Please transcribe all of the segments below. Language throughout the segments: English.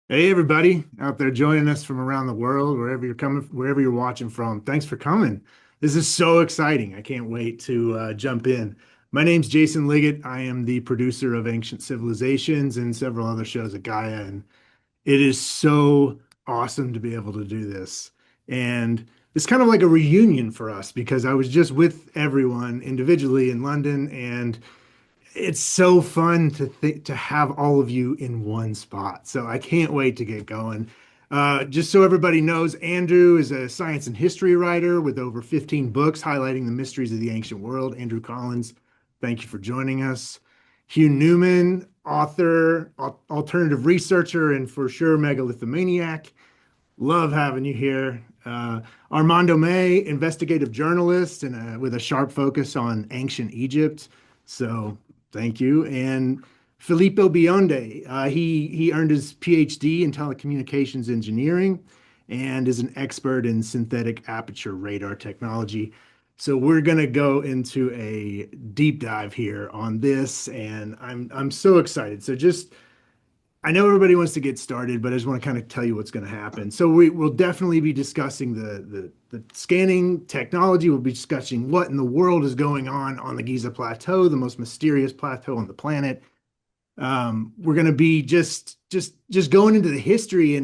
Hey everybody out there joining us from around the world, wherever you're watching from. Thanks for coming. This is so exciting. I can't wait to jump in. My name's Jason Liggett. I am the producer of Ancient Civilizations and several other shows at Gaia, and it is so awesome to be able to do this. And it's kind of like a reunion for us because I was just with everyone individually in London, and it's so fun to have all of you in one spot. So I can't wait to get going. Just so everybody knows, Andrew is a science and history writer with over 15 books highlighting the mysteries of the ancient world. Andrew Collins, thank you for joining us. Hugh Newman, author, alternative researcher, and for sure megalithomaniac. Love having you here. Armando May, investigative journalist and with a sharp focus on ancient Egypt. So thank you. And Filippo Bionde, he earned his PhD in telecommunications engineering and is an expert in synthetic aperture radar technology. So we're going to go into a deep dive here on this, and I'm so excited. So just I know everybody wants to get started, but I just want to kind of tell you what's going to happen. So we'll definitely be discussing the scanning technology. We'll be discussing what in the world is going on the Giza Plateau, the most mysterious plateau on the planet. We're going to be just going into the history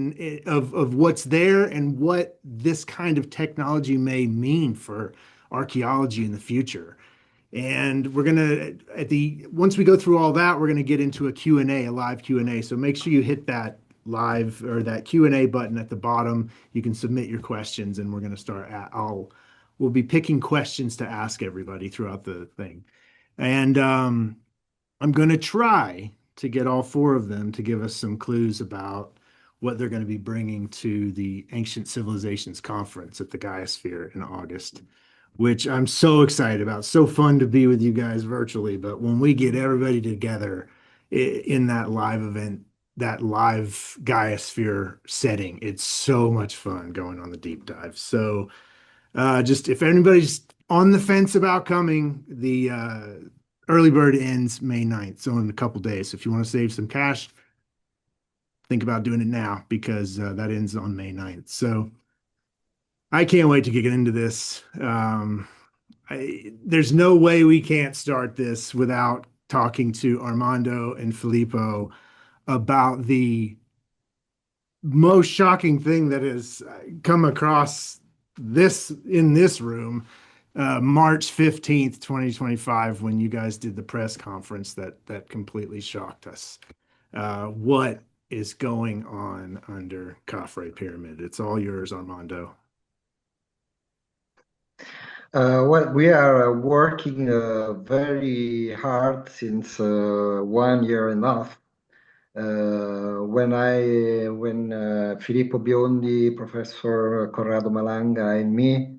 of what's there and what this kind of technology may mean for archaeology in the future. And we're gonna once we go through all that, we're gonna get into a Q&A, a live Q&A. So make sure you hit that live or that Q&A button at the bottom. You can submit your questions, and we're gonna start at we'll be picking questions to ask everybody throughout the thing. And I'm gonna try to get all four of them to give us some clues about what they're going to be bringing to the Ancient Civilizations Conference at the Gaia in August, which I'm so excited about. So fun to be with you guys virtually, but when we get everybody together in that live event, that live Gaia setting, it's so much fun going on the deep dive. So just if anybody's on the fence about coming, the early bird ends May 9th, so in a couple days. So if you want to save some cash, think about doing it now because that ends on May 9th. So I can't wait to get into this. There's no way we can't start this without talking to Armando and Filippo about the most shocking thing that has come across this in this room, March 15th, 2025, when you guys did the press conference that completely shocked us. What is going on under Khafre Pyramid? It's all yours, Armando. Well, we are working very hard since 1 year and a half. When Filippo Biondi, Professor Corrado Malanga, and me,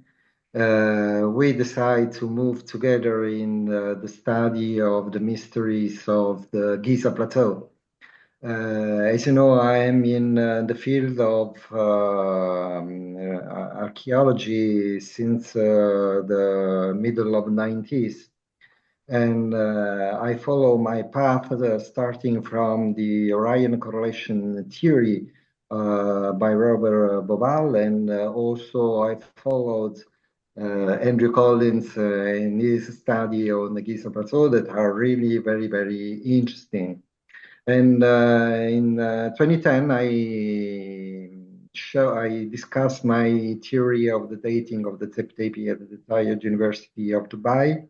we decided to move together in the study of the mysteries of the Giza Plateau. As you know, I am in the field of archaeology since the middle of 90s, and I follow my path starting from the Orion correlation theory by Robert Bobal, and also I followed Andrew Collins in his study on the Giza Plateau that are really very, very interesting. And in 2010, I discussed my theory of the dating of the Tep-Tepi at the Tired University of Dubai,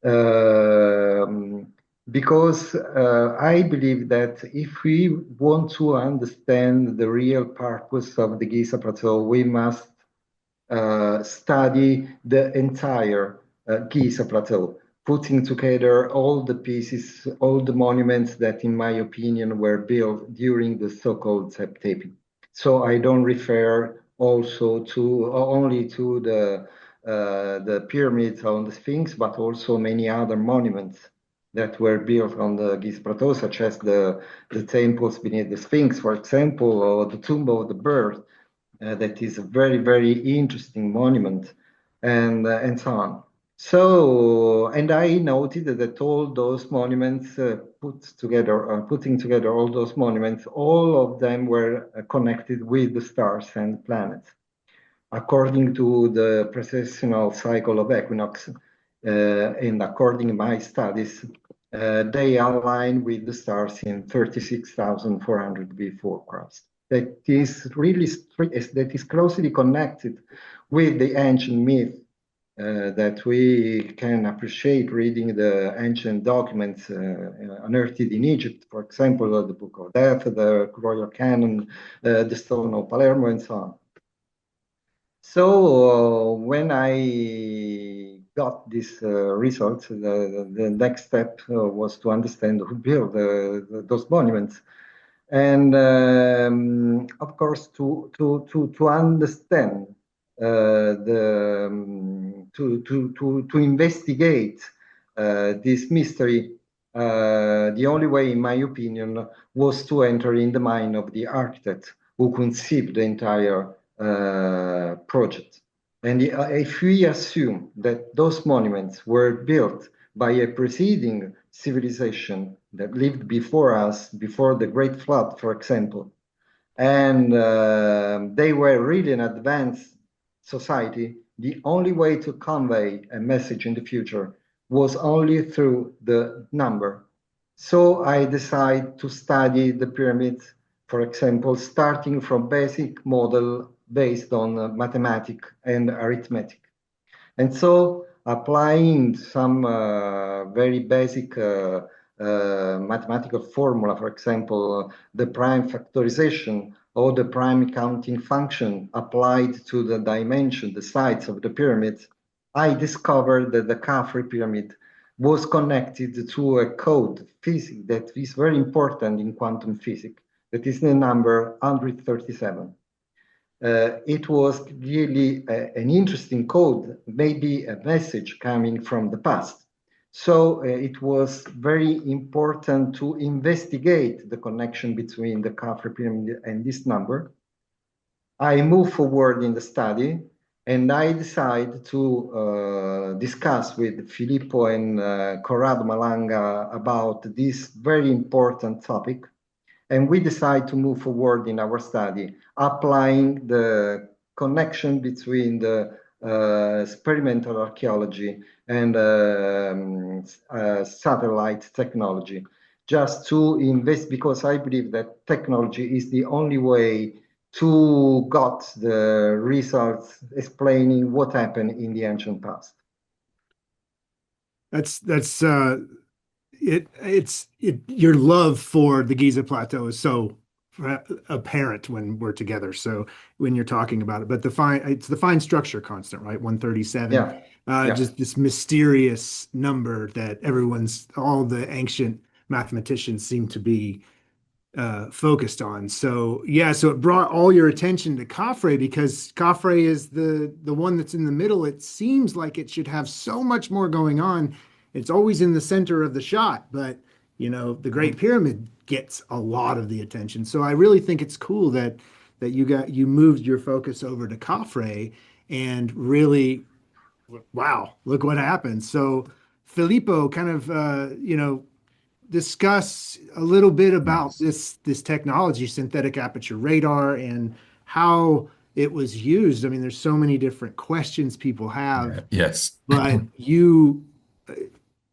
um, because I believe that if we want to understand the real purpose of the Giza Plateau, we must study the entire Giza Plateau, putting together all the pieces, all the monuments that, in my opinion, were built during the so-called Septepi. So I don't refer also to only to the pyramids on the Sphinx, but also many other monuments that were built on the Giza Plateau, such as the temples beneath the Sphinx, for example, or the Tomb of the Bird, that is a very, very interesting monument, and so on. So, and I noted that all those monuments putting together all those monuments, all of them were connected with the stars and planets. According to the precessional cycle of equinox, and according to my studies, they align with the stars in 36,400 before Christ. That is really that is closely connected with the ancient myth that we can appreciate reading the ancient documents unearthed in Egypt, for example, the Book of Death, the Royal Canon, the Stone of Palermo, and so on. So when I got this result, the next step was to understand who built those monuments. And of course, to understand to investigate this mystery, the only way, in my opinion, was to enter in the mind of the architect who conceived the entire project. And if we assume that those monuments were built by a preceding civilization that lived before us, before the Great Flood, for example, and they were really an advanced society, the only way to convey a message in the future was only through the number. So I decided to study the pyramids, for example, starting from basic model based on mathematics and arithmetic. And so applying some very basic mathematical formula, for example, the prime factorization or the prime counting function applied to the dimension, the sides of the pyramids, I discovered that the Khafre pyramid was connected to a code physics that is very important in quantum physics, that is the number 137. It was really an interesting code, maybe a message coming from the past. So it was very important to investigate the connection between the Khafre pyramid and this number. I moved forward in the study, and I decided to discuss with Filippo and Corrado Malanga about this very important topic. And we decide to move forward in our study, applying the connection between the experimental archaeology and satellite technology, just to invest, because I believe that technology is the only way to got the results explaining what happened in the ancient past. That's your love for the Giza Plateau is so apparent when we're together. So when you're talking about it, but it's the fine structure constant, right? 137. Yeah, yeah. Just this mysterious number that all the ancient mathematicians seem to be focused on. So yeah, so it brought all your attention to Khafre because Khafre is the one that's in the middle. It seems like it should have so much more going on. It's always in the center of the shot, but the Great Pyramid gets a lot of the attention. So I really think it's cool that you moved your focus over to Khafre and really, wow, look what happened. So Filippo, kind of discuss a little bit about Yes. this technology, synthetic aperture radar, and how it was used. I mean, there's so many different questions people have, Yes. but you,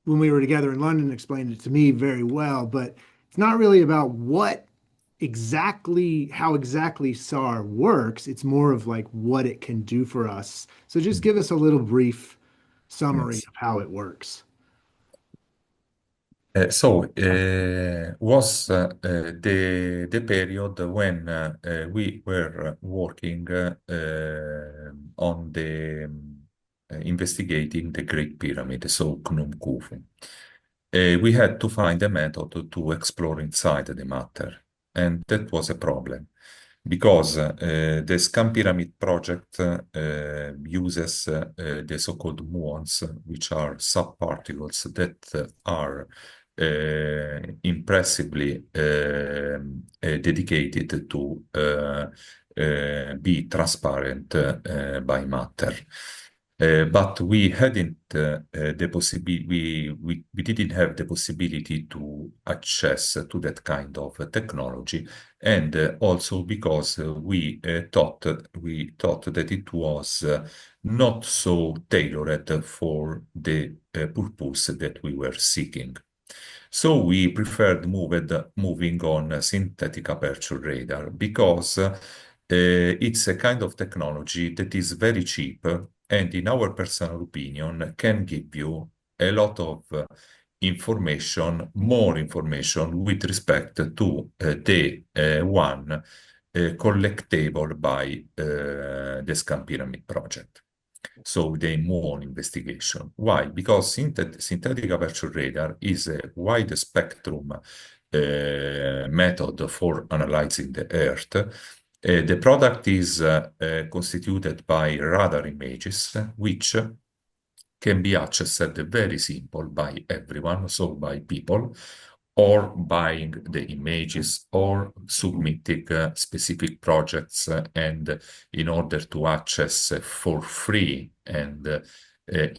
when we were together in London, explained it to me very well. But it's not really about how exactly SAR works. It's more of like what it can do for us. So just give us a little brief summary Yes. of how it works. Was the period when we were working on the investigating the Great Pyramid, so Khnum Khufu. We had to find a method to explore inside the matter, and that was a problem because the Scam Pyramid project uses the so-called muons, which are subparticles that are impressively dedicated to be transparent by matter. But we hadn't the possibility, we didn't have the possibility to access to that kind of technology, and also because we thought that it was not so tailored for the purpose that we were seeking. So we preferred moving on synthetic aperture radar because it's a kind of technology that is very cheap and, in our personal opinion, can give you a lot of more information with respect to the one collectible by the Scan Pyramid project. So the muon investigation. Why? Because synthetic aperture radar is a wide spectrum method for analyzing the Earth. The product is constituted by radar images, which can be accessed very simple by everyone, so by people, or buying the images or submitting specific projects and in order to access for free and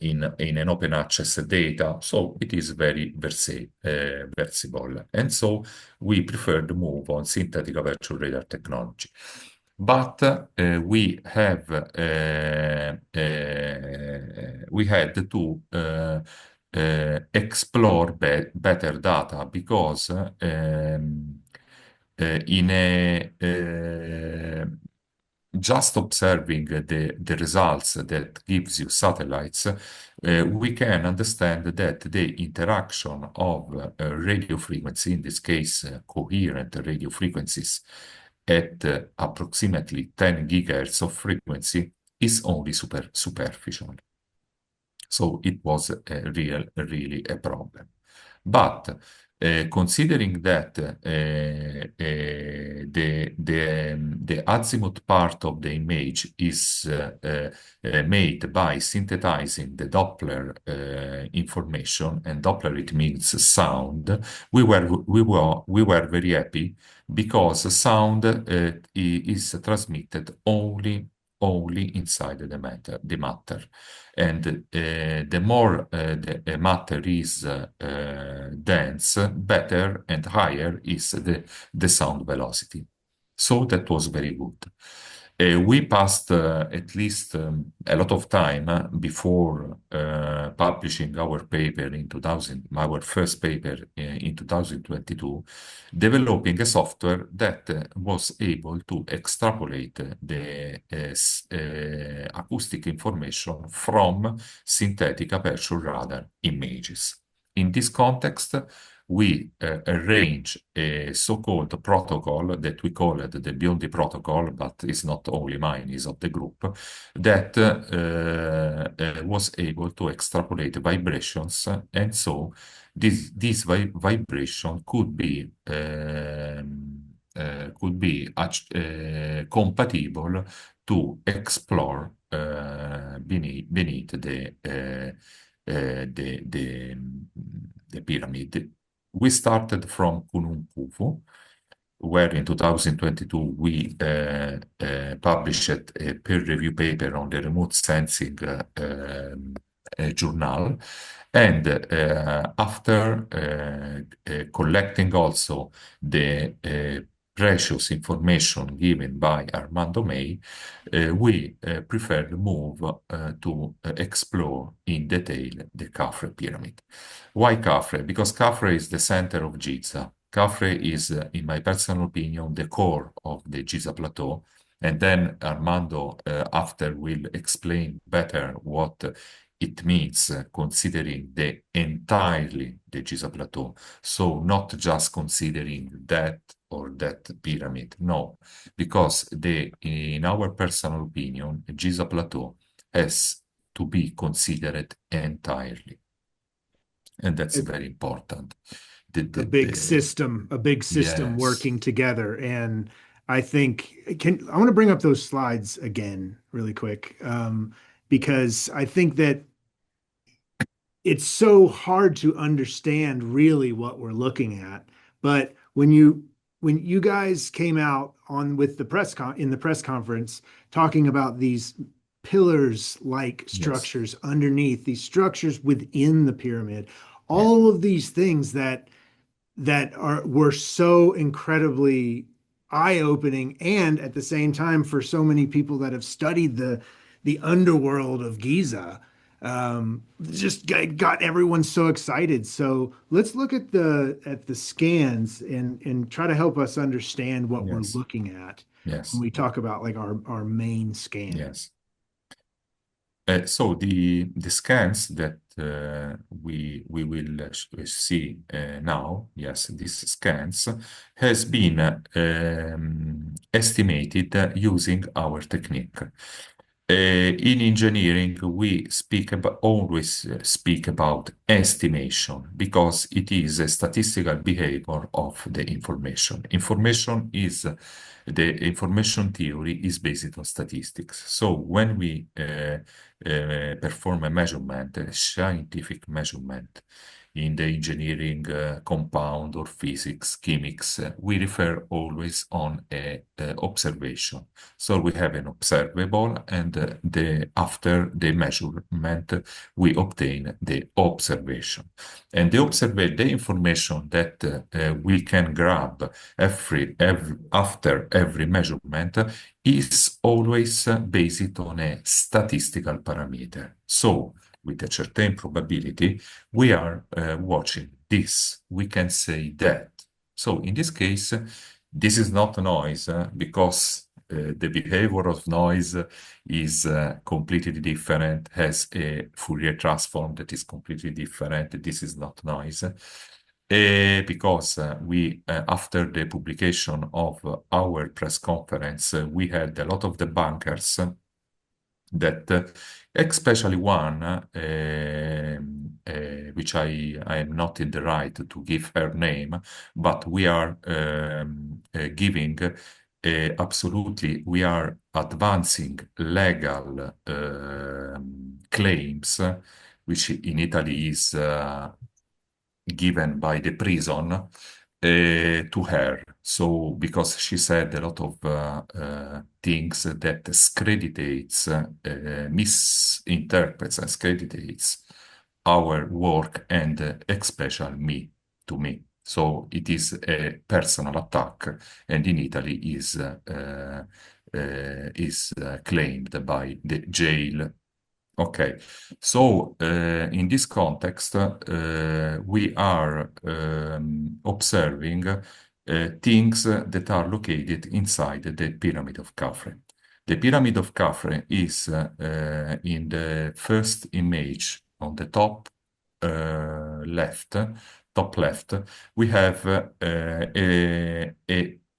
in an open access data. So it is very versatile. And so we prefer to move on synthetic aperture radar technology. But we had to explore better data because in a just observing the results that gives you satellites, we can understand that the interaction of radio frequency, in this case coherent radio frequencies, at approximately 10 gigahertz of frequency is only superficial. So it was really a problem. But considering that the azimuth part of the image is made by synthesizing the Doppler information, and Doppler it means sound, we were very happy because sound is transmitted only inside the matter. And the more the matter is dense, better and higher is the sound velocity. So that was very good. We passed at least a lot of time before publishing our paper in 2000, our first paper in 2022, developing a software that was able to extrapolate the acoustic information from synthetic aperture radar images. In this context, we arrange a so-called protocol that we call it the Biondi protocol, but it's not only mine, it's of the group, that was able to extrapolate vibrations, and so this vibration could be compatible to explore beneath the pyramid. We started from Kunun Kufu, where in 2022 we published a peer-review paper on the remote sensing journal. And after collecting also the precious information given by Armando May, we prefer to move to explore in detail the Khafre pyramid. Why Khafre? Because Khafre is the center of Giza. Khafre is, in my personal opinion, the core of the Giza plateau. And then Armando, after, will explain better what it means considering the entirely the Giza plateau. So not just considering that or that pyramid. No, because in our personal opinion, Giza plateau has to be considered entirely. And that's very important. A big system Yes. working together. And I think, I want to bring up those slides again really quick, because I think that it's so hard to understand really what we're looking at. But when you guys came out on with the in the press conference talking about these pillars like Yes. structures underneath, these structures within the pyramid, Yeah. all of these things that are were so incredibly eye-opening, and at the same time, for so many people that have studied the underworld of Giza, just got everyone so excited. So let's look at the scans and try to help us understand what we're Yes. looking at when Yes. we talk about like our main scan. Yes. So the scans that we will see now, yes, these scans has been estimated using our technique. In engineering, we always speak about estimation because it is a statistical behavior of the information. The information theory is based on statistics. So when we perform a measurement, a scientific measurement in the engineering compound or physics, chemics, we refer always on a observation. So we have an observable, and after the measurement, we obtain the observation. And the information that we can grab after every measurement is always based on a statistical parameter. So, with a certain probability, we are watching this. We can say that. So, in this case, this is not noise because the behavior of noise is completely different, has a Fourier transform that is completely different. This is not noise. Because after the publication of our press conference, we had a lot of debunkers that, especially one, which I am not in the right to give her name, but we are giving absolutely, we are advancing legal claims, which in Italy is given by the prison to her. So, because she said a lot of things that misinterprets and discreditates our work and especially me to me. So it is a personal attack, and in Italy is claimed by the jail. Okay, so in this context, we are observing things that are located inside the Pyramid of Khafre. The Pyramid of Khafre is in the first image on the left, top left. We have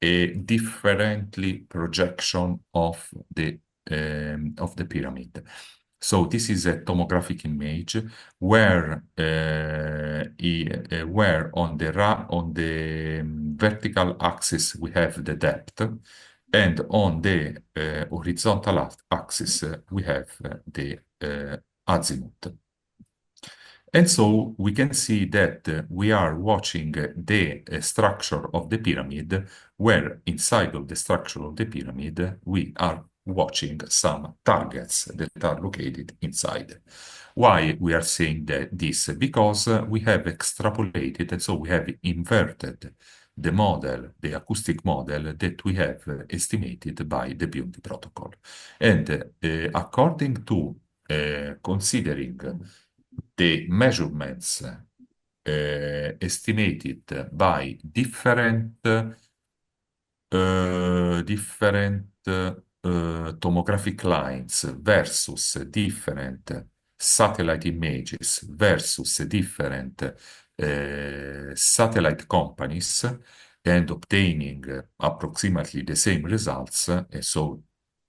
a differently projection of the pyramid. So this is a tomographic image where on the vertical axis we have the depth, and on the horizontal axis we have the azimuth. And so we can see that we are watching the structure of the pyramid, where inside of the structure of the pyramid, we are watching some targets that are located inside. Why we are saying this? Because we have extrapolated, and so we have inverted the model, the acoustic model that we have estimated by the Biondi protocol. And according to considering the measurements estimated by different tomographic lines versus different satellite images versus different satellite companies, and obtaining approximately the same results. So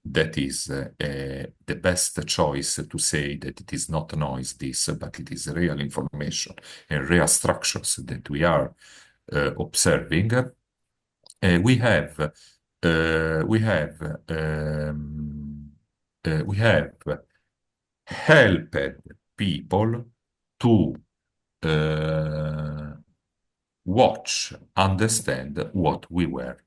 that is the best choice to say that it is not noise, but it is real information and real structures that we are observing. We have helped people to uh, watch, understand what we were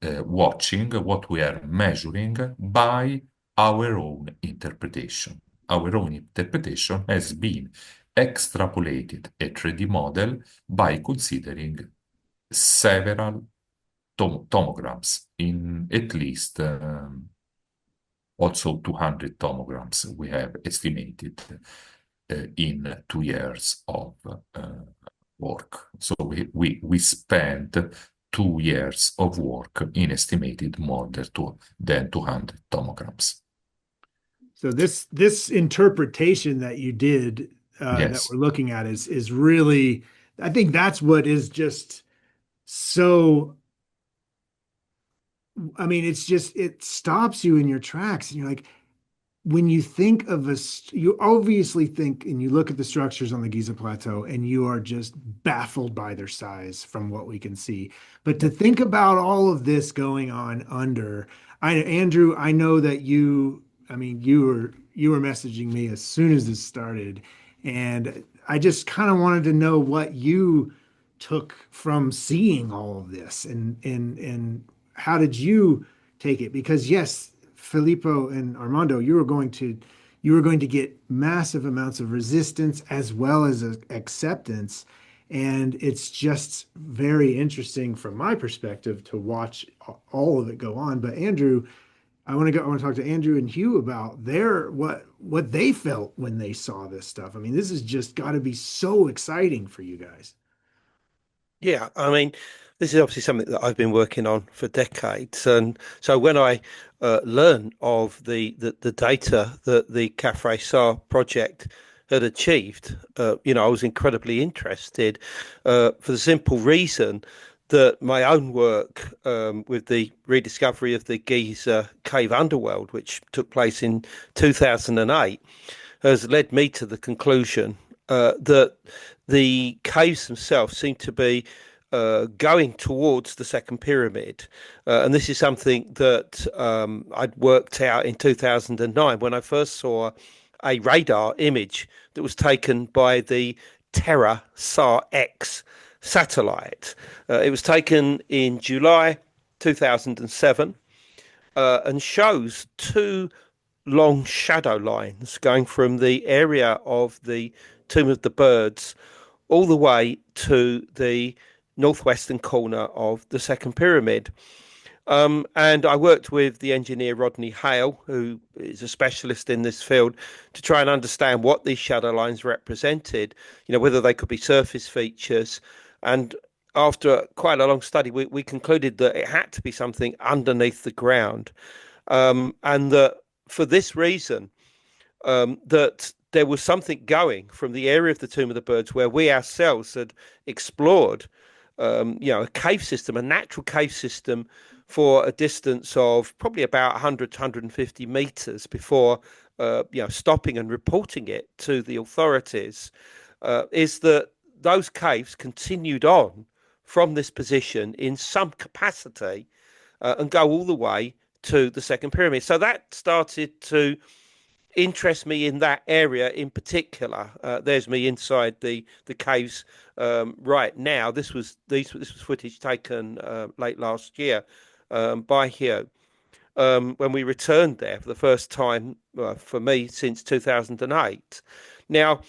watching, what we are measuring by our own interpretation. Our own interpretation has been extrapolated a 3D model by considering several tomograms in at least also 200 tomograms we have estimated in 2 years of work. So we spent 2 years of work in estimated more than 200 tomograms. So this interpretation that you did that Yes, we're looking at is really, I think that's what is just so, I mean, it's just, it stops you in your tracks and you're like, when you think of you obviously think and you look at the structures on the Giza Plateau and you are just baffled by their size from what we can see. But to think about all of this going on under, Andrew, I know that I mean, you were messaging me as soon as this started, and I just kind of wanted to know what you took from seeing all of this and how did you take it? Because yes, Filippo and Armando, you were going to get massive amounts of resistance as well as acceptance. And it's just very interesting from my perspective to watch all of it go on. But Andrew, I want to talk to Andrew and Hugh about what they felt when they saw this stuff. I mean, this has just got to be so exciting for you guys. Yeah, I mean, this is obviously something that I've been working on for decades, and so when I learned of the data that the Cafe SAR project had achieved, I was incredibly interested for the simple reason that my own work with the rediscovery of the Giza cave underworld, which took place in 2008, has led me to the conclusion that the caves themselves seem to be going towards the second pyramid. And this is something that I'd worked out in 2009 when I first saw a radar image that was taken by the Terra SAR X satellite. It was taken in July 2007 and shows two long shadow lines going from the area of the Tomb of the Birds all the way to the northwestern corner of the second pyramid. And I worked with the engineer Rodney Hale, who is a specialist in this field, to try and understand what these shadow lines represented, whether they could be surface features. And after quite a long study, we concluded that it had to be something underneath the ground. And that for this reason, that there was something going from the area of the Tomb of the Birds where we ourselves had explored, a cave system, a natural cave system for a distance of probably about 100 to 150 meters before, stopping and reporting it to the authorities, is that those caves continued on from this position in some capacity and go all the way to the second pyramid. So that started to interest me in that area in particular. There's me inside the caves right now. This was footage taken late last year by Hugh when we returned there for the first time for me since 2008. Now,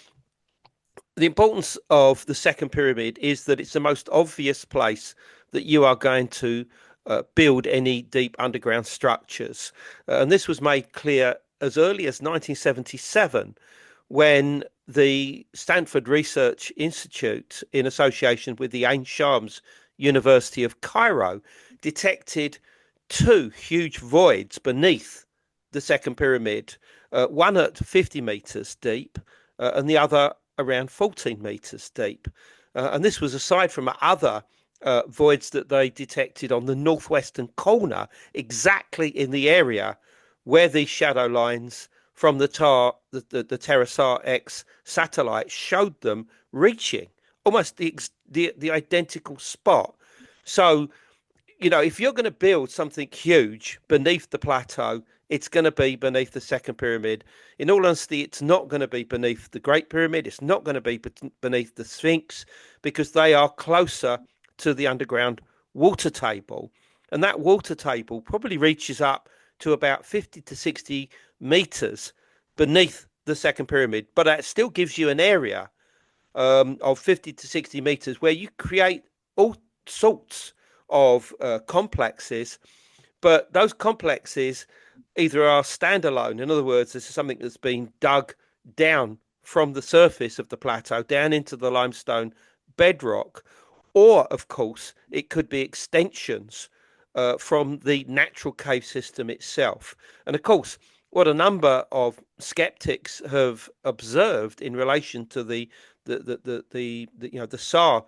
the importance of the second pyramid is that it's the most obvious place that you are going to build any deep underground structures. And this was made clear as early as 1977 when the Stanford Research Institute, in association with the Ain Shams University of Cairo, detected two huge voids beneath the second pyramid, one at 50 meters deep and the other around 14 meters deep. And this was aside from other voids that they detected on the northwestern corner, exactly in the area where these shadow lines from the Terra SAR X satellite showed them reaching almost the identical spot. So, if you're going to build something huge beneath the plateau, it's going to be beneath the second pyramid. In all honesty, it's not going to be beneath the Great Pyramid. It's not going to be beneath the Sphinx because they are closer to the underground water table. And that water table probably reaches up to about 50 to 60 meters beneath the second pyramid, but that still gives you an area of 50 to 60 meters where you create all sorts of complexes, but those complexes either are standalone. In other words, this is something that's been dug down from the surface of the plateau down into the limestone bedrock, or of course it could be extensions from the natural cave system itself. And of course, what a number of skeptics have observed in relation to the SAR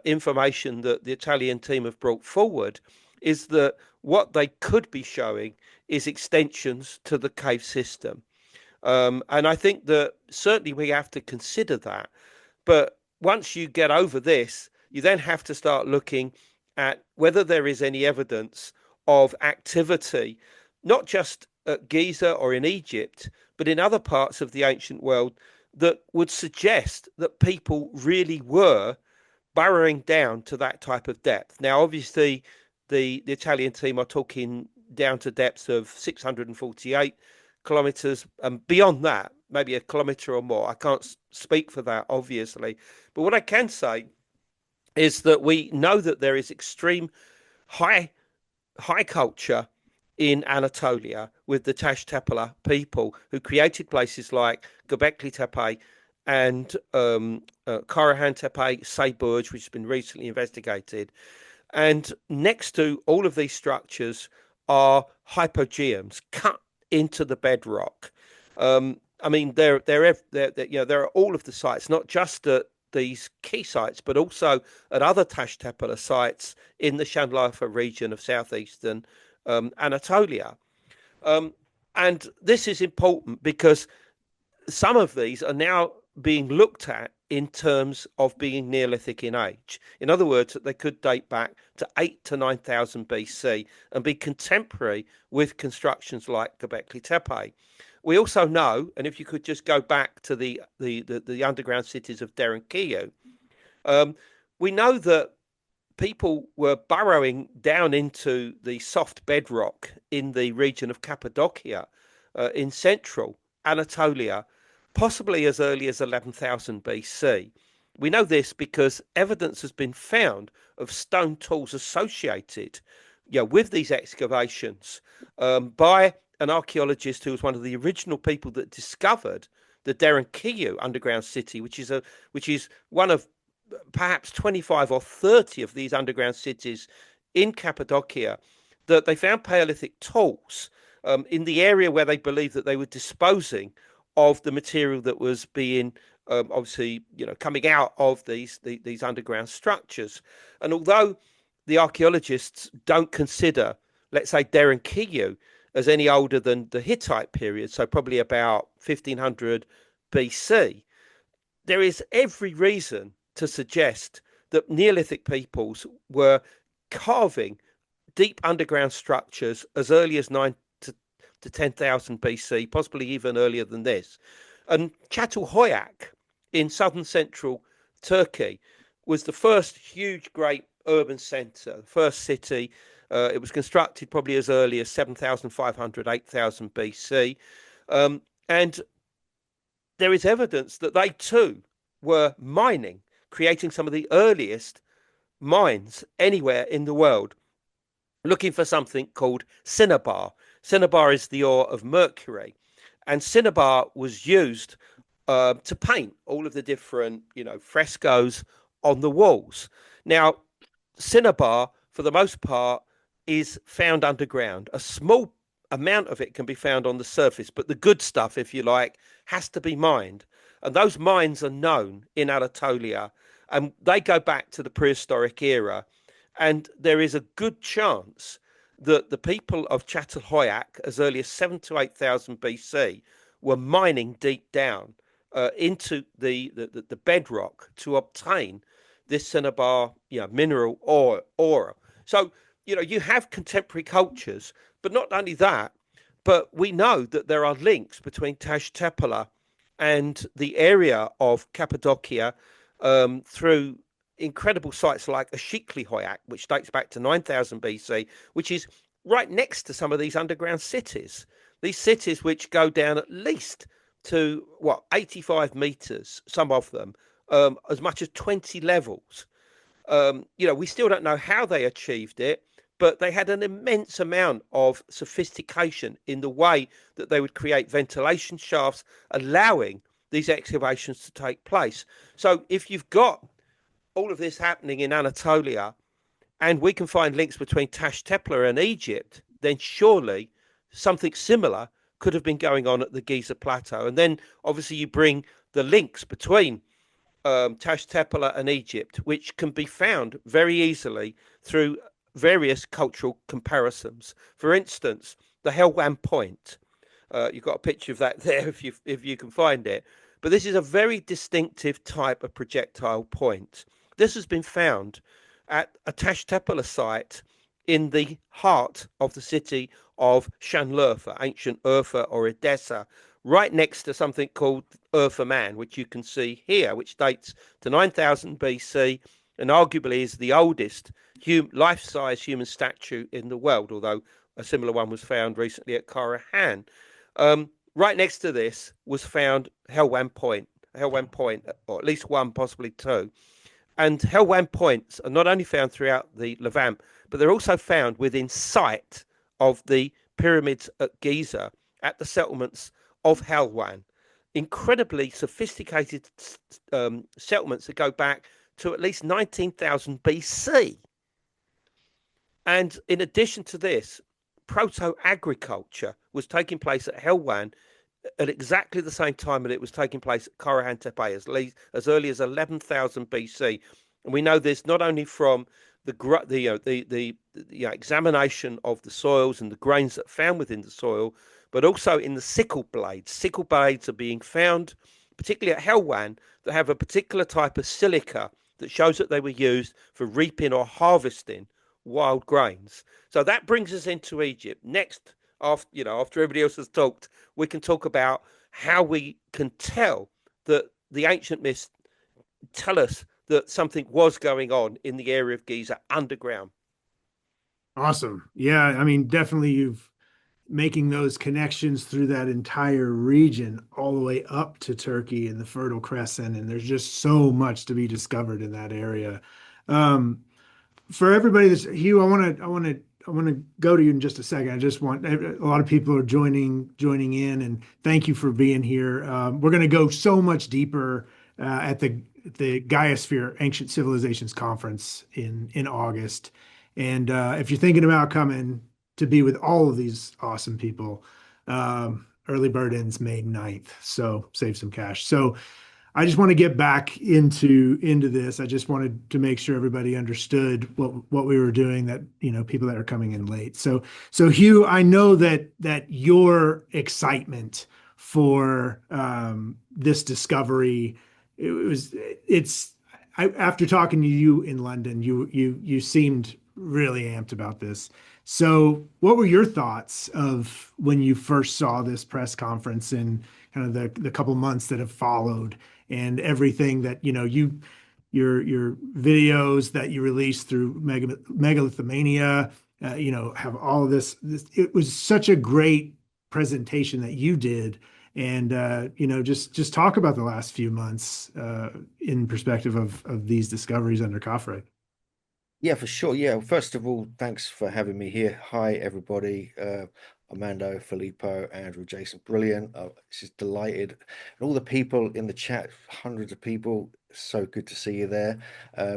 information that the Italian team have brought forward is that what they could be showing is extensions to the cave system. And I think that certainly we have to consider that. But once you get over this, you then have to start looking at whether there is any evidence of activity, not just at Giza or in Egypt, but in other parts of the ancient world that would suggest that people really were burrowing down to that type of depth. Now, obviously, the Italian team are talking down to depths of 648 kilometers, and beyond that, maybe a kilometer or more. I can't speak for that, obviously. But what I can say is that we know that there is extreme high culture in Anatolia with the Tash Tepeler people who created places like Göbekli Tepe and Karahan Tepe, Sayburj, which has been recently investigated. And next to all of these structures are hypogeums cut into the bedrock. I mean, there are all of the sites, not just at these key sites, but also at other Tash Tepeler sites in the Şanlıurfa region of southeastern Anatolia. And this is important because some of these are now being looked at in terms of being Neolithic in age. In other words, that they could date back to 8 to 9,000 BC and be contemporary with constructions like Göbekli Tepe. We also know, and if you could just go back to the underground cities of Derinkiyu, we know that people were burrowing down into the soft bedrock in the region of Cappadocia in central Anatolia, possibly as early as 11,000 BC. We know this because evidence has been found of stone tools associated with these excavations by an archaeologist who was one of the original people that discovered the Derinkiyu underground city, which is one of perhaps 25 or 30 of these underground cities in Cappadocia, that they found Paleolithic tools in the area where they believed that they were disposing of the material that was being obviously coming out of these underground structures. And although the archaeologists don't consider, let's say, Derinkiyu as any older than the Hittite period, so probably about 1500 BC, there is every reason to suggest that Neolithic peoples were carving deep underground structures as early as 9 to 10,000 BC, possibly even earlier than this. And Çatalhöyük in southern central Turkey was the first huge, great urban centre, the first city. It was constructed probably as early as 7,500, 8,000 BC. And there is evidence that they too were mining, creating some of the earliest mines anywhere in the world, looking for something called cinnabar. Cinnabar is the ore of mercury, and cinnabar was used to paint all of the different, frescoes on the walls. Now, cinnabar, for the most part, is found underground. A small amount of it can be found on the surface, but the good stuff, if you like, has to be mined. And those mines are known in Anatolia, and they go back to the prehistoric era. And there is a good chance that the people of Çatalhöyük, as early as 7 to 8,000 BC, were mining deep down into the bedrock to obtain this cinnabar, mineral ore. So, you have contemporary cultures, but not only that, but we know that there are links between Taş Tepeler and the area of Cappadocia through incredible sites like Osiris Shaft, which dates back to 9,000 BC, which is right next to some of these underground cities. These cities which go down at least to 85 meters, some of them, as much as 20 levels. We still don't know how they achieved it, but they had an immense amount of sophistication in the way that they would create ventilation shafts, allowing these excavations to take place. So if you've got all of this happening in Anatolia, and we can find links between Tash Tepler and Egypt, then surely something similar could have been going on at the Giza Plateau. And then obviously you bring the links between Tash Tepler and Egypt, which can be found very easily through various cultural comparisons. For instance, the Helwan Point. You've got a picture of that there if you can find it. But this is a very distinctive type of projectile point. This has been found at a Tash Tepler site in the heart of the city of Şanlıurfa, ancient Urfa or Edessa, right next to something called Urfa Man, which you can see here, which dates to 9000 BC and arguably is the oldest life-size human statue in the world, although a similar one was found recently at Karahan. Right next to this was found Helwan Point, or at least one, possibly two. And Helwan points are not only found throughout the Levant, but they're also found within sight of the pyramids at Giza, at the settlements of Helwan. Incredibly sophisticated settlements that go back to at least 19,000 BC. And in addition to this, proto-agriculture was taking place at Helwan at exactly the same time that it was taking place at Karahan Tepe as early as 11,000 BC. And we know this not only from the examination of the soils and the grains that are found within the soil, but also in the sickle blades. Sickle blades are being found, particularly at Helwan, that have a particular type of silica that shows that they were used for reaping or harvesting wild grains. So that brings us into Egypt. Next, after everybody else has talked, we can talk about how we can tell that the ancient myths tell us that something was going on in the area of Giza underground. Awesome. Yeah, I mean, definitely you've making those connections through that entire region all the way up to Turkey and the Fertile Crescent, and there's just so much to be discovered in that area. For everybody that's Hugh, I want to go to you in just a second. I just want a lot of people are joining in, and thank you for being here. We're going to go so much deeper at the Gaia Sphere Ancient Civilizations Conference in August, and if you're thinking about coming to be with all of these awesome people, early bird ends May 9th, so save some cash. So I just want to get back into this. I just wanted to make sure everybody understood what we were doing, that people that are coming in late. So Hugh, I know that your excitement for this discovery, after talking to you in London, you seemed really amped about this. So what were your thoughts of when you first saw this press conference and kind of the couple months that have followed, and everything that your videos that you released through Megalithomania, have all of this. It was such a great presentation that you did, and just talk about the last few months in perspective of these discoveries under Khafre. Yeah, for sure. Yeah, first of all, thanks for having me here. Hi, everybody. Armando, Filippo, Andrew, Jason, brilliant. Just delighted. And all the people in the chat, hundreds of people, so good to see you there.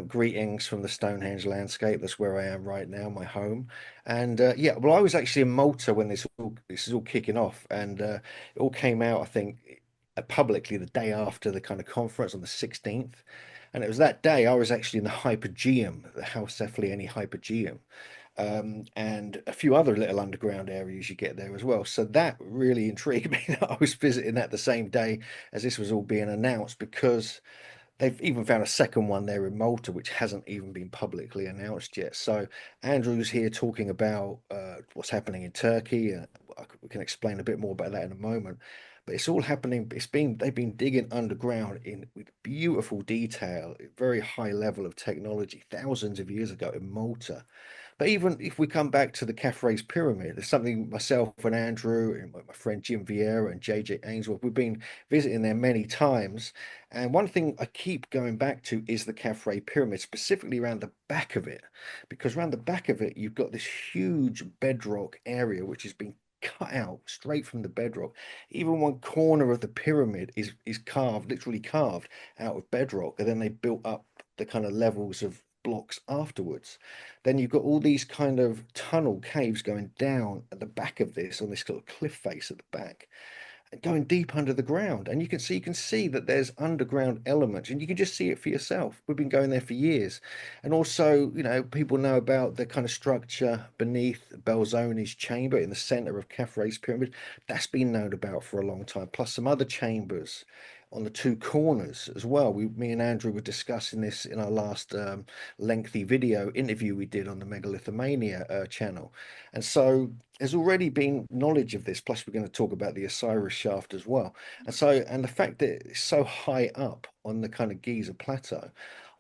Greetings from the Stonehenge landscape. That's where I am right now, my home. And yeah, well, I was actually in Malta when this is all kicking off, and it all came out, I think, publicly the day after the kind of conference on the 16th. And it was that day I was actually in the Hypogeum, the House Cephalieni Hypogeum, and a few other little underground areas you get there as well. So that really intrigued me that I was visiting that the same day as this was all being announced, because they've even found a second one there in Malta, which hasn't even been publicly announced yet. So Andrew's here talking about what's happening in Turkey. We can explain a bit more about that in a moment. But it's all happening. They've been digging underground with beautiful detail, very high level of technology, thousands of years ago in Malta. But even if we come back to the Cathay's pyramid, there's something myself and Andrew and my friend Jim Vieira and JJ Ainsworth, we've been visiting there many times. And one thing I keep going back to is the Cathay pyramid, specifically around the back of it, because around the back of it, you've got this huge bedrock area which has been cut out straight from the bedrock. Even one corner of the pyramid is carved, literally carved out of bedrock, and then they built up the kind of levels of blocks afterwards. Then you've got all these kind of tunnel caves going down at the back of this on this little cliff face at the back, going deep under the ground, and you can see that there's underground elements, and you can just see it for yourself. We've been going there for years. And also, people know about the kind of structure beneath Belzoni's chamber in the center of Cathay's pyramid. That's been known about for a long time, plus some other chambers on the two corners as well. Me and Andrew were discussing this in our last lengthy video interview we did on the Megalithomania channel. And so there's already been knowledge of this, plus we're going to talk about the Osiris Shaft as well. And the fact that it's so high up on the kind of Giza plateau,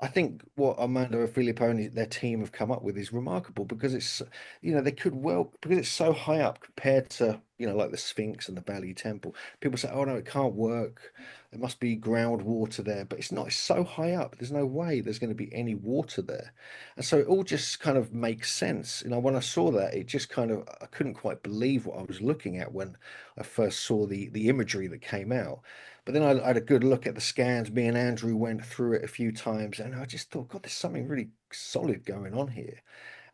I think what Armando and Filippo and their team have come up with is remarkable, because they could well, because it's so high up compared to, like the Sphinx and the Bali Temple. People say, oh no, it can't work. There must be groundwater there, but it's not. It's so high up. There's no way there's going to be any water there. And so it all just kind of makes sense. When I saw that, it just kind of, I couldn't quite believe what I was looking at when I first saw the imagery that came out. But then I had a good look at the scans. Me and Andrew went through it a few times, and I just thought, God, there's something really solid going on here.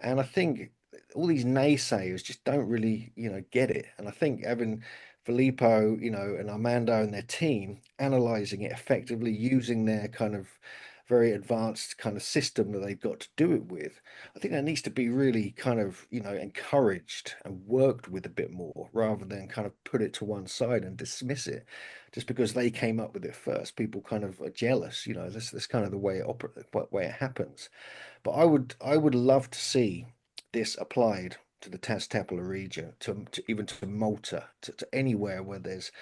And I think all these naysayers just don't really, get it. And I think having Filippo, and Armando and their team analyzing it effectively, using their kind of very advanced kind of system that they've got to do it with, I think that needs to be really kind of, encouraged and worked with a bit more, rather than kind of put it to one side and dismiss it just because they came up with it first. People kind of are jealous, that's kind of the way it happens. But I would love to see this applied to the Taztapala region, to even to Malta, to anywhere where there's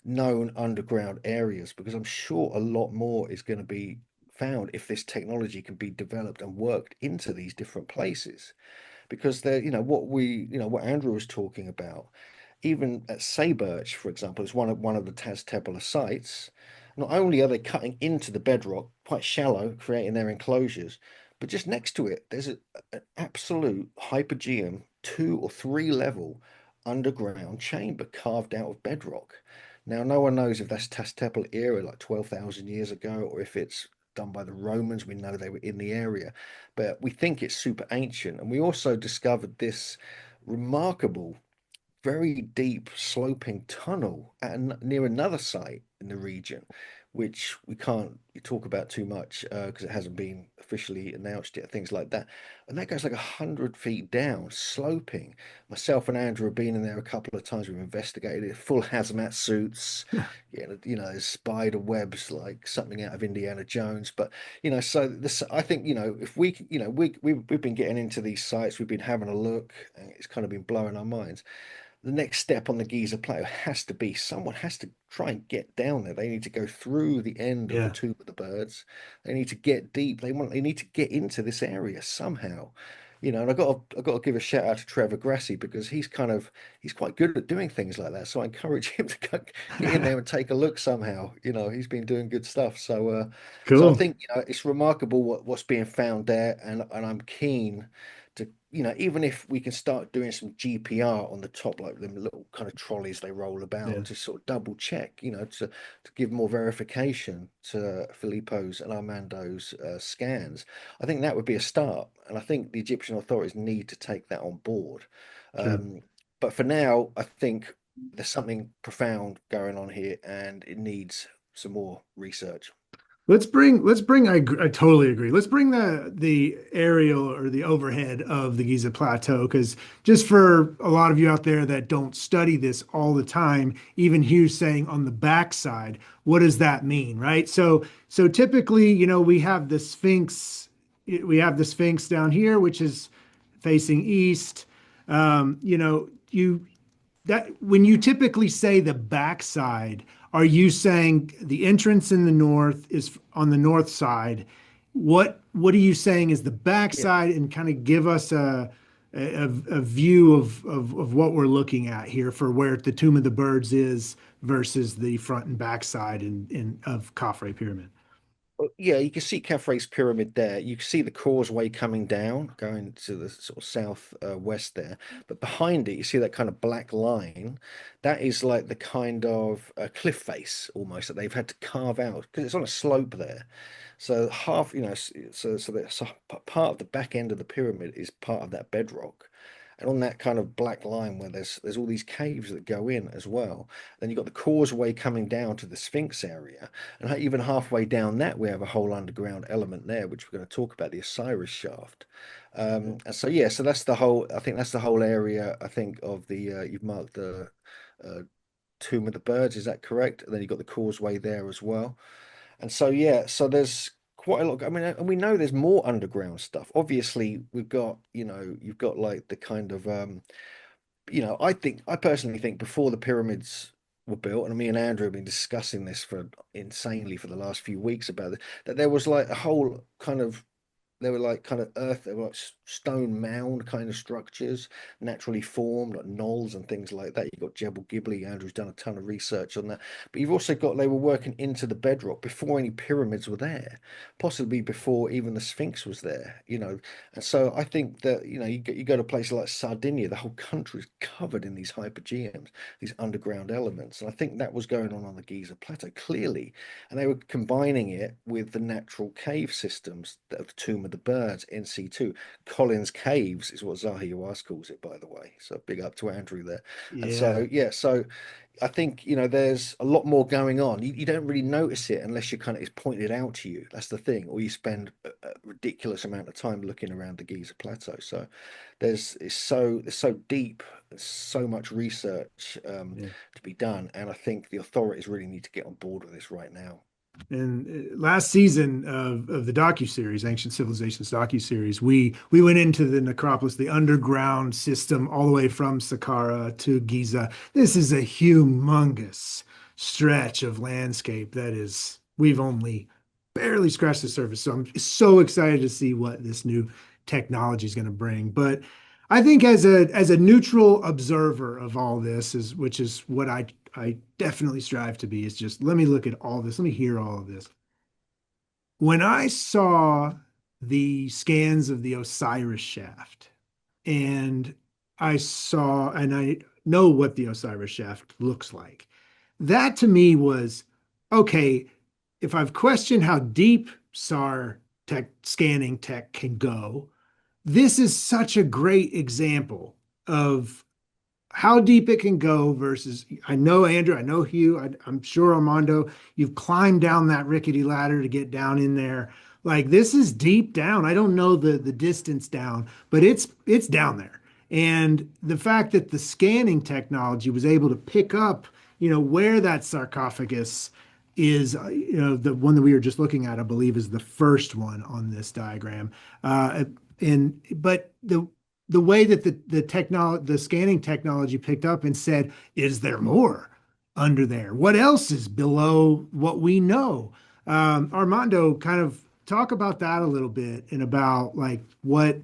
known underground areas, because I'm sure a lot more is going to be found if this technology can be developed and worked into these different places. Because what Andrew was talking about, even at Sayburch, for example, is one of the Taztapala sites. Not only are they cutting into the bedrock quite shallow, creating their enclosures, but just next to it, there's an absolute hypogeum, 2 or 3 level underground chamber carved out of bedrock. Now, no one knows if that's Taztepal era, like 12,000 years ago, or if it's done by the Romans. We know they were in the area, but we think it's super ancient. And we also discovered this remarkable, very deep sloping tunnel near another site in the region, which we can't talk about too much because it hasn't been officially announced yet, things like that. And that goes like 100 feet down, sloping. Myself and Andrew have been in there a couple of times. We've investigated it, full hazmat suits, there's spider webs like something out of Indiana Jones. But so this, I think, if we, we've been getting into these sites, we've been having a look, and it's kind of been blowing our minds. The next step on the Giza plateau has to be, someone has to try and get down there. They need to go through the end of the Tomb of the Birds. They need to get deep. They need to get into this area somehow. And I got to give a shout out to Trevor Grassi, because he's quite good at doing things like that. So I encourage him to get in there and take a look somehow. He's been doing good stuff. So so I Cool. think it's remarkable what's being found there, and I'm keen to, even if we can start doing some GPR on the top, like them little kind of trolleys they roll about, Yeah. to sort of double check, to give more verification to Filippo's and Armando's scans. I think that would be a start, and I think the Egyptian authorities need to take that on board. Sure. But for now, I think there's something profound going on here, and it needs some more research. I totally agree. Let's bring the aerial or the overhead of the Giza Plateau, because just for a lot of you out there that don't study this all the time, even Hugh's saying on the backside, what does that mean, right? So typically, we have the Sphinx down here, which is facing east. That when you typically say the backside, are you saying the entrance in the north is on the north side? What are you saying is the Yeah. backside, and kind of give us a view of what we're looking at here for where the Tomb of the Birds is versus the front and back side of Khafre Pyramid. Yeah, you can see Khafre's pyramid there. You can see the causeway coming down, going to the sort of south west there. But behind it, you see that kind of black line. That is like the kind of cliff face almost that they've had to carve out because it's on a slope there. So half, so part of the back end of the pyramid is part of that bedrock. And on that kind of black line where there's all these caves that go in as well. Then you've got the causeway coming down to the Sphinx area. And even halfway down that, we have a whole underground element there, which we're going to talk about, the Osiris Shaft. And so, yeah, so that's the whole, I think that's the whole area, I think, of the, you've marked the uh, Tomb of the Birds, is that correct? And then you've got the causeway there as well. And so, yeah, so there's quite a lot. I mean, and we know there's more underground stuff. Obviously, we've got, you've got like the kind of, I personally think before the pyramids were built, and me and Andrew have been discussing this for insanely for the last few weeks about it, that there was like a whole kind of they were like kind of earth, they were like stone mound kind of structures, naturally formed, like knolls and things like that. You've got Jebel Ghibli. Andrew's done a ton of research on that. But you've also got, they were working into the bedrock before any pyramids were there, possibly before even the Sphinx was there. And so I think that, you go to places like Sardinia, the whole country is covered in these hypogeums, these underground elements. And I think that was going on the Giza Plateau clearly. And they were combining it with the natural cave systems of the Tomb of the Birds, NC2. Collins Caves is what Zahi Hawass calls it, by the way. So big up to Andrew there. And Yeah. so, yeah, so I think, there's a lot more going on. You don't really notice it unless it's pointed out to you. That's the thing. Or you spend a ridiculous amount of time looking around the Giza Plateau. So it's so deep, there's so much research Yeah. to be done. And I think the authorities really need to get on board with this right now. And last season of the docuseries, Ancient Civilizations docuseries, we went into the necropolis, the underground system, all the way from Saqqara to Giza. This is a humongous stretch of landscape that is, we've only barely scratched the surface. So I'm so excited to see what this new technology is going to bring. But I think as a neutral observer of all this which is what I definitely strive to be, is just let me look at all this, let me hear all of this. When I saw the scans of the Osiris Shaft, and and I know what the Osiris Shaft looks like, that to me was okay. If I've questioned how deep SAR scanning tech can go, this is such a great example of how deep it can go versus, I know Andrew, I know Hugh, I'm sure Armando, you've climbed down that rickety ladder to get down in there. Like, this is deep down. I don't know the distance down, but it's down there. And the fact that the scanning technology was able to pick up, where that sarcophagus is, the one that we were just looking at, I believe, is the first one on this diagram. But the way that the scanning technology picked up and said, is there more under there? What else is below what we know? Armando, kind of talk about that a little bit, and about like what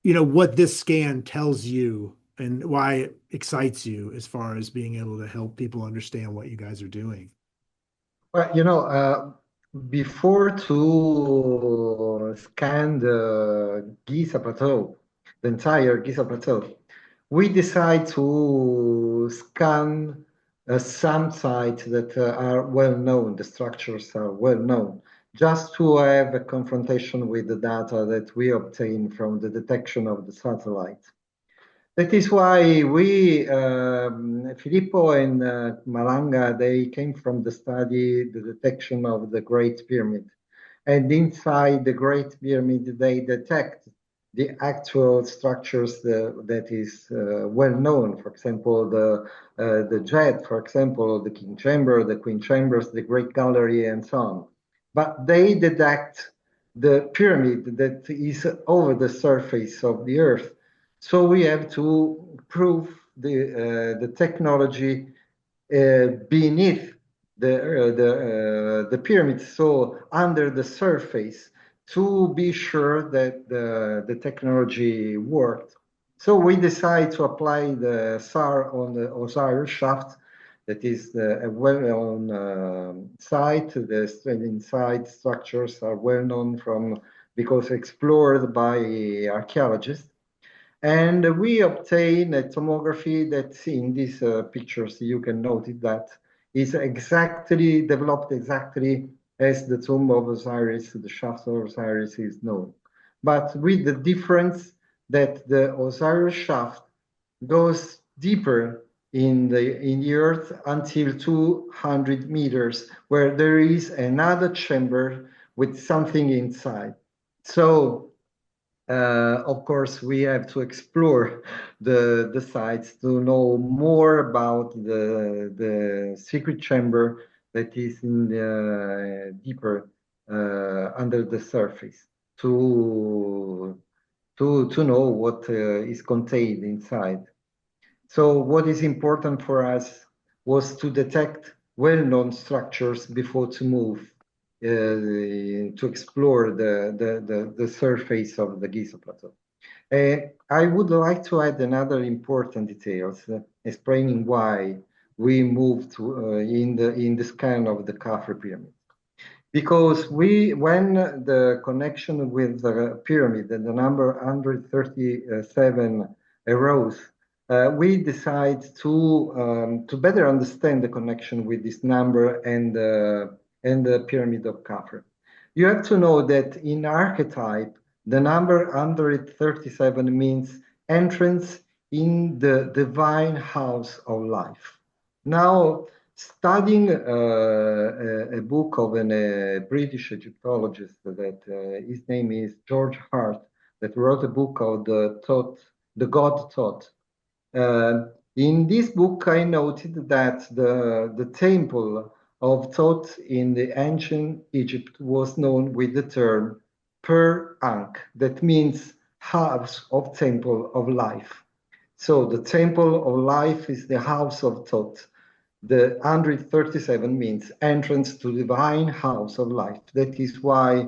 this scan tells you and why it excites you as far as being able to help people understand what you guys are doing. Well, before to scan the Giza Plateau, the entire Giza Plateau, we decide to scan some sites that are well known, the structures are well known, just to have a confrontation with the data that we obtain from the detection of the satellite. That is why Filippo and Malanga, they came from the study, the detection of the Great Pyramid. And inside the Great Pyramid, they detect the actual structures that is well known. For example, the jet, for example, the King Chamber, the Queen Chambers, the Great Gallery, and so on. But they detect the pyramid that is over the surface of the Earth. So we have to prove the technology beneath the pyramid, so under the surface, to be sure that the technology worked. So we decided to apply the SAR on the Osiris Shaft, that is a well-known site. The inside structures are well-known because explored by archaeologists. And we obtain a tomography that in these pictures you can notice that is exactly developed exactly as the tomb of Osiris, the shaft of Osiris is known. But with the difference that the Osiris shaft goes deeper in the earth until 200 meters, where there is another chamber with something inside. So of course, we have to explore the sites to know more about the secret chamber that is in the deeper under the surface to know what is contained inside. So what is important for us was to detect well-known structures before to move to explore the surface of the Giza Plateau. I would like to add another important details explaining why we moved in the scan of the Khafre pyramid. Because when the connection with the pyramid and the number 137 arose, we decided to better understand the connection with this number and the pyramid of Khafre. You have to know that in archetype, the number 137 means entrance in the divine house of life. Now, studying a book of a British Egyptologist that his name is George Hart, that wrote a book called The God Thought. In this book, I noted that the temple of Thoth in the ancient Egypt was known with the term Per Ankh, that means house of temple of life. So the temple of life is the house of Thoth. The 137 means entrance to divine house of life. That is why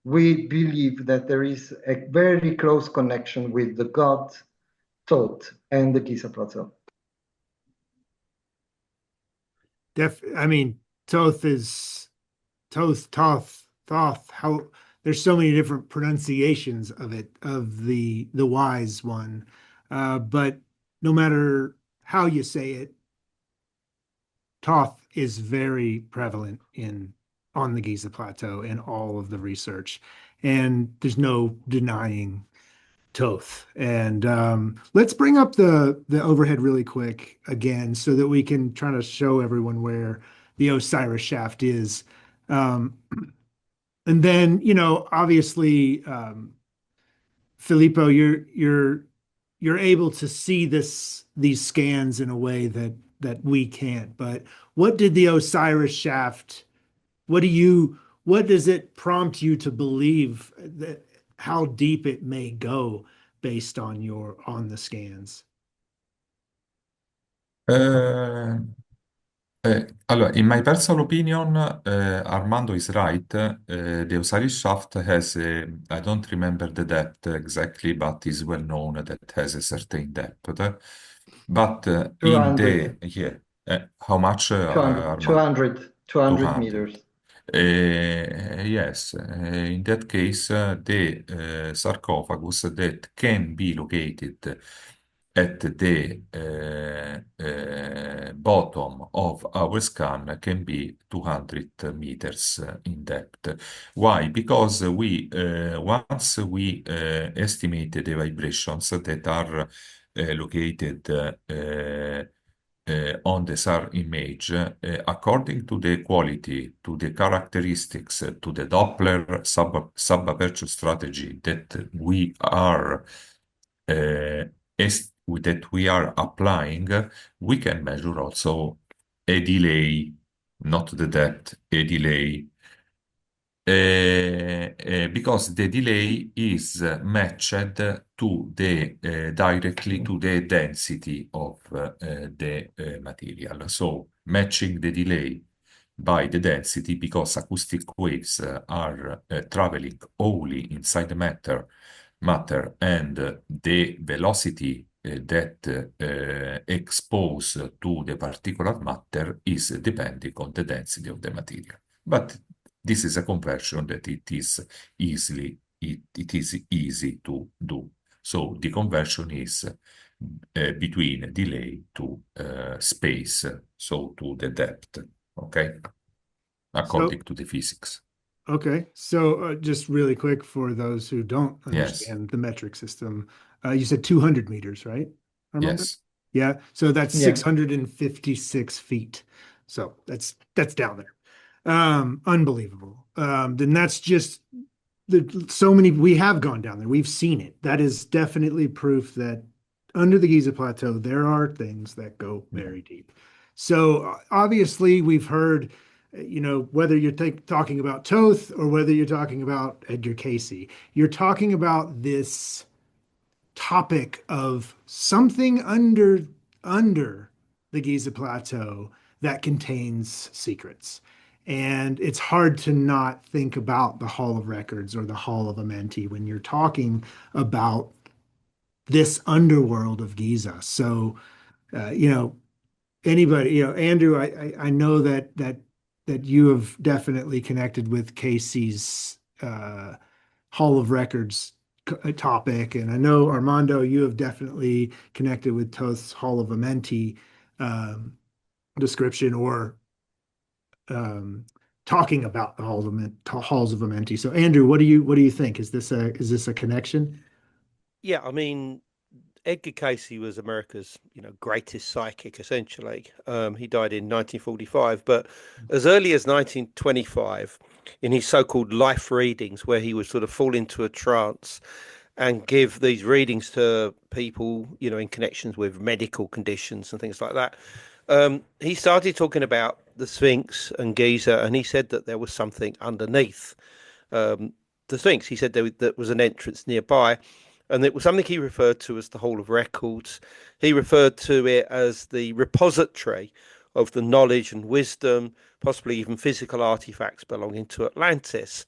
we believe that there is a very close connection with the god Thoth and the Giza Plateau. I mean, Toth is Thoth. How there's so many different pronunciations of it, of the wise one. But no matter how you say it, Toth is very prevalent on the Giza Plateau in all of the research, and there's no denying Toth. And let's bring up the overhead really quick again so that we can try to show everyone where the Osiris Shaft is. And then, obviously, Filippo, you're able to see these scans in a way that we can't. But what did the Osiris Shaft? What does it prompt you to believe that how deep it may go based on the scans? Uh, allora, in my personal opinion, Armando is right. The Osiris Shaft has I don't remember the depth exactly, but is well known that it has a certain depth. But in 200, how much, 200, Armando? 200 200. meters. Yes, in that case, the sarcophagus that can be located at the bottom of our scan can be 200 meters in depth. Why? Because once we estimate the vibrations that are located on the SAR image, according to the quality, to the characteristics, to the Doppler sub-aperture strategy that we are that we are applying, we can measure also a delay, not the depth, a delay. Because the delay is matched to the directly to the density of the material. So matching the delay by the density because acoustic waves are traveling only inside the matter, and the velocity that expose to the particular matter is depending on the density of the material. But this is a conversion that it is easy to do. So the conversion is between delay to space, so to the depth, okay, according to the physics. Okay, so just really quick for those who don't Yes, understand the metric system, you said 200 meters, right, Armando? yes. Yeah, so that's Yeah. 656 feet. So that's down there. Unbelievable. Then that's just so many. We have gone down there. We've seen it. That is definitely proof that under the Giza Plateau there are things that go very deep. So obviously we've heard, whether you're talking about Toth or whether you're talking about Edgar Casey, you're talking about this topic of something under the Giza Plateau that contains secrets. And it's hard to not think about the Hall of Records or the Hall of Amenti when you're talking about this underworld of Giza. So, anybody, Andrew, I know that you have definitely connected with Casey's Hall of Records topic, and I know Armando, you have definitely connected with Toth's Hall of Amenti um, description or talking about the Halls of Amenti. So, Andrew, what do you think? Is this a connection? Yeah, I mean, Edgar Casey was America's, greatest psychic, essentially. He died in 1945, but as early as 1925, in his so-called life readings, where he would sort of fall into a trance and give these readings to people, in connections with medical conditions and things like that. He started talking about the Sphinx and Giza, and he said that there was something underneath the Sphinx. He said there was an entrance nearby, and it was something he referred to as the Hall of Records. He referred to it as the repository of the knowledge and wisdom, possibly even physical artifacts belonging to Atlantis.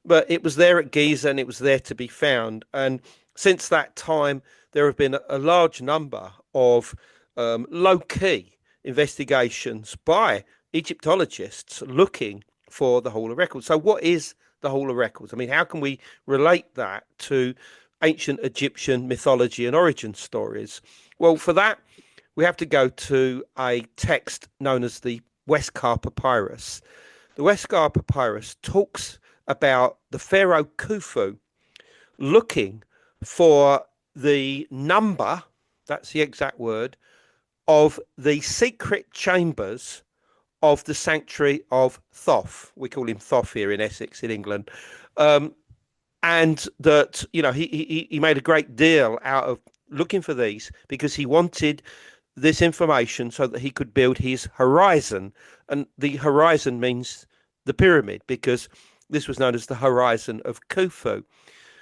But it was there at Giza and it was there to be found. And since that time, there have been a large number of low key investigations by Egyptologists looking for the Hall of Records. So, what is the Hall of Records? I mean, how can we relate that to ancient Egyptian mythology and origin stories? Well, for that, we have to go to a text known as the Westcar Papyrus. The Westcar Papyrus talks about the pharaoh Khufu looking for the number, that's the exact word, of the secret chambers of the sanctuary of Thoth. We call him Thoth here in Essex, in England. And that, he made a great deal out of looking for these because he wanted this information so that he could build his horizon. And the horizon means the pyramid because this was known as the horizon of Khufu.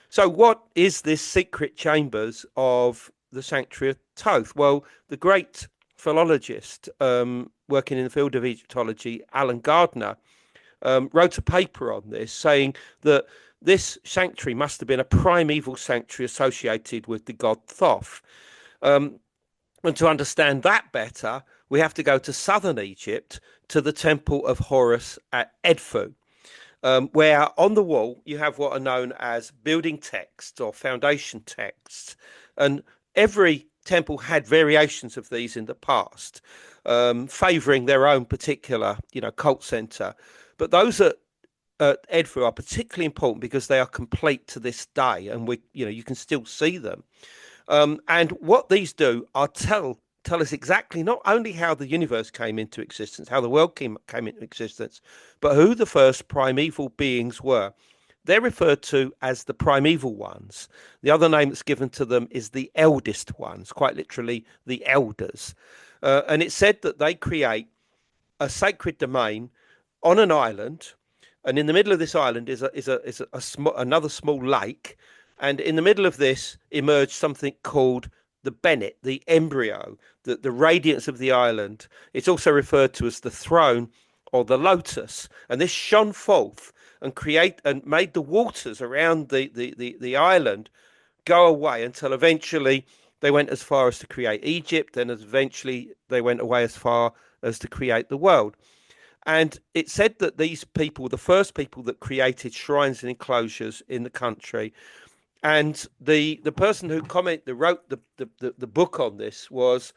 So what is this secret chambers of the sanctuary of Thoth? Well, the great philologist working in the field of Egyptology, Alan Gardner, wrote a paper on this saying that this sanctuary must have been a primeval sanctuary associated with the god Thoth. And to understand that better, we have to go to southern Egypt to the temple of Horus at Edfu, where on the wall you have what are known as building texts or foundation texts. And every temple had variations of these in the past, favouring their own particular, cult centre. But those at Edfu are particularly important because they are complete to this day, and you can still see them. And what these do are tell us exactly not only how the universe came into existence, how the world came into existence, but who the first primeval beings were. They're referred to as the primeval ones. The other name that's given to them is the eldest ones, quite literally the elders. And it's said that they create a sacred domain on an island, and in the middle of this island is another small lake, and in the middle of this emerged something called the Bennett, the embryo, the radiance of the island. It's also referred to as the throne or the lotus, and this shone forth and made the waters around the island go away until eventually they went as far as to create Egypt, and eventually they went away as far as to create the world. And it said that these people, the first people that created shrines and enclosures in the country, and the person who wrote the book on this was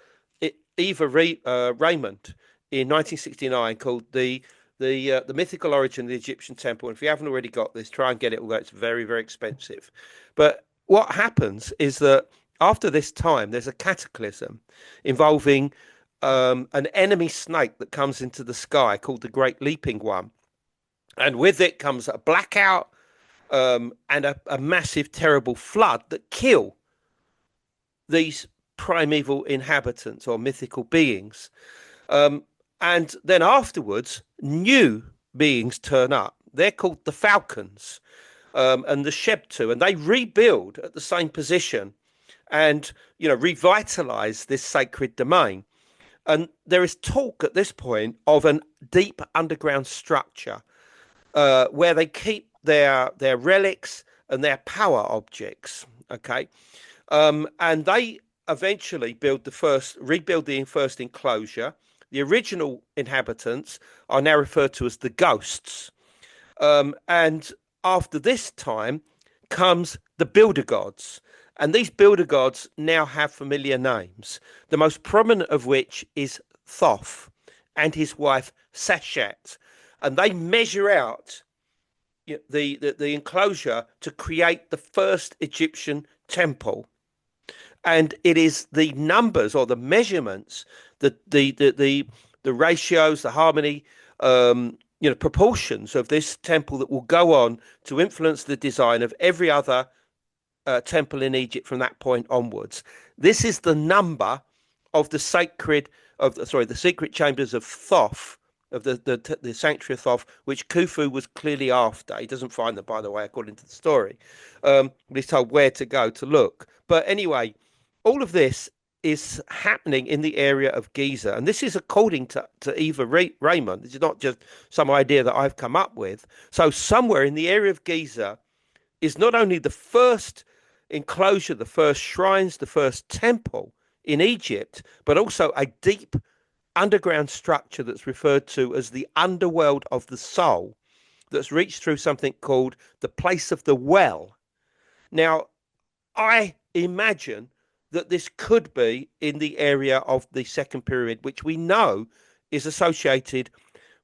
Eva Raymond in 1969, called the mythical origin of the Egyptian temple. And if you haven't already got this, try and get it, although it's very, very expensive. But what happens is that after this time, there's a cataclysm involving an enemy snake that comes into the sky called the Great Leaping One. And with it comes a blackout and a massive, terrible flood that kill these primeval inhabitants or mythical beings. And then afterwards, new beings turn up. They're called the Falcons and the Shebtu, and they rebuild at the same position and, revitalize this sacred domain. And there is talk at this point of a deep underground structure where they keep their relics and their power objects. Okay, and they eventually rebuild the first enclosure. The original inhabitants are now referred to as the ghosts. And after this time comes the builder gods. And these builder gods now have familiar names, the most prominent of which is Thoth and his wife Seshat. And they measure out the enclosure to create the first Egyptian temple. And it is the numbers or the measurements, the ratios, the harmony, proportions of this temple that will go on to influence the design of every other temple in Egypt from that point onwards. This is the number of the secret chambers of Thoth, of the sanctuary of Thoth, which Khufu was clearly after. He doesn't find them, by the way, according to the story. But he's told where to go to look. But anyway, all of this is happening in the area of Giza. And this is according to Eva Raymond. This is not just some idea that I've come up with. So somewhere in the area of Giza is not only the first enclosure, the first shrines, the first temple in Egypt, but also a deep underground structure that's referred to as the underworld of the soul, that's reached through something called the place of the well. Now, I imagine that this could be in the area of the second pyramid, which we know is associated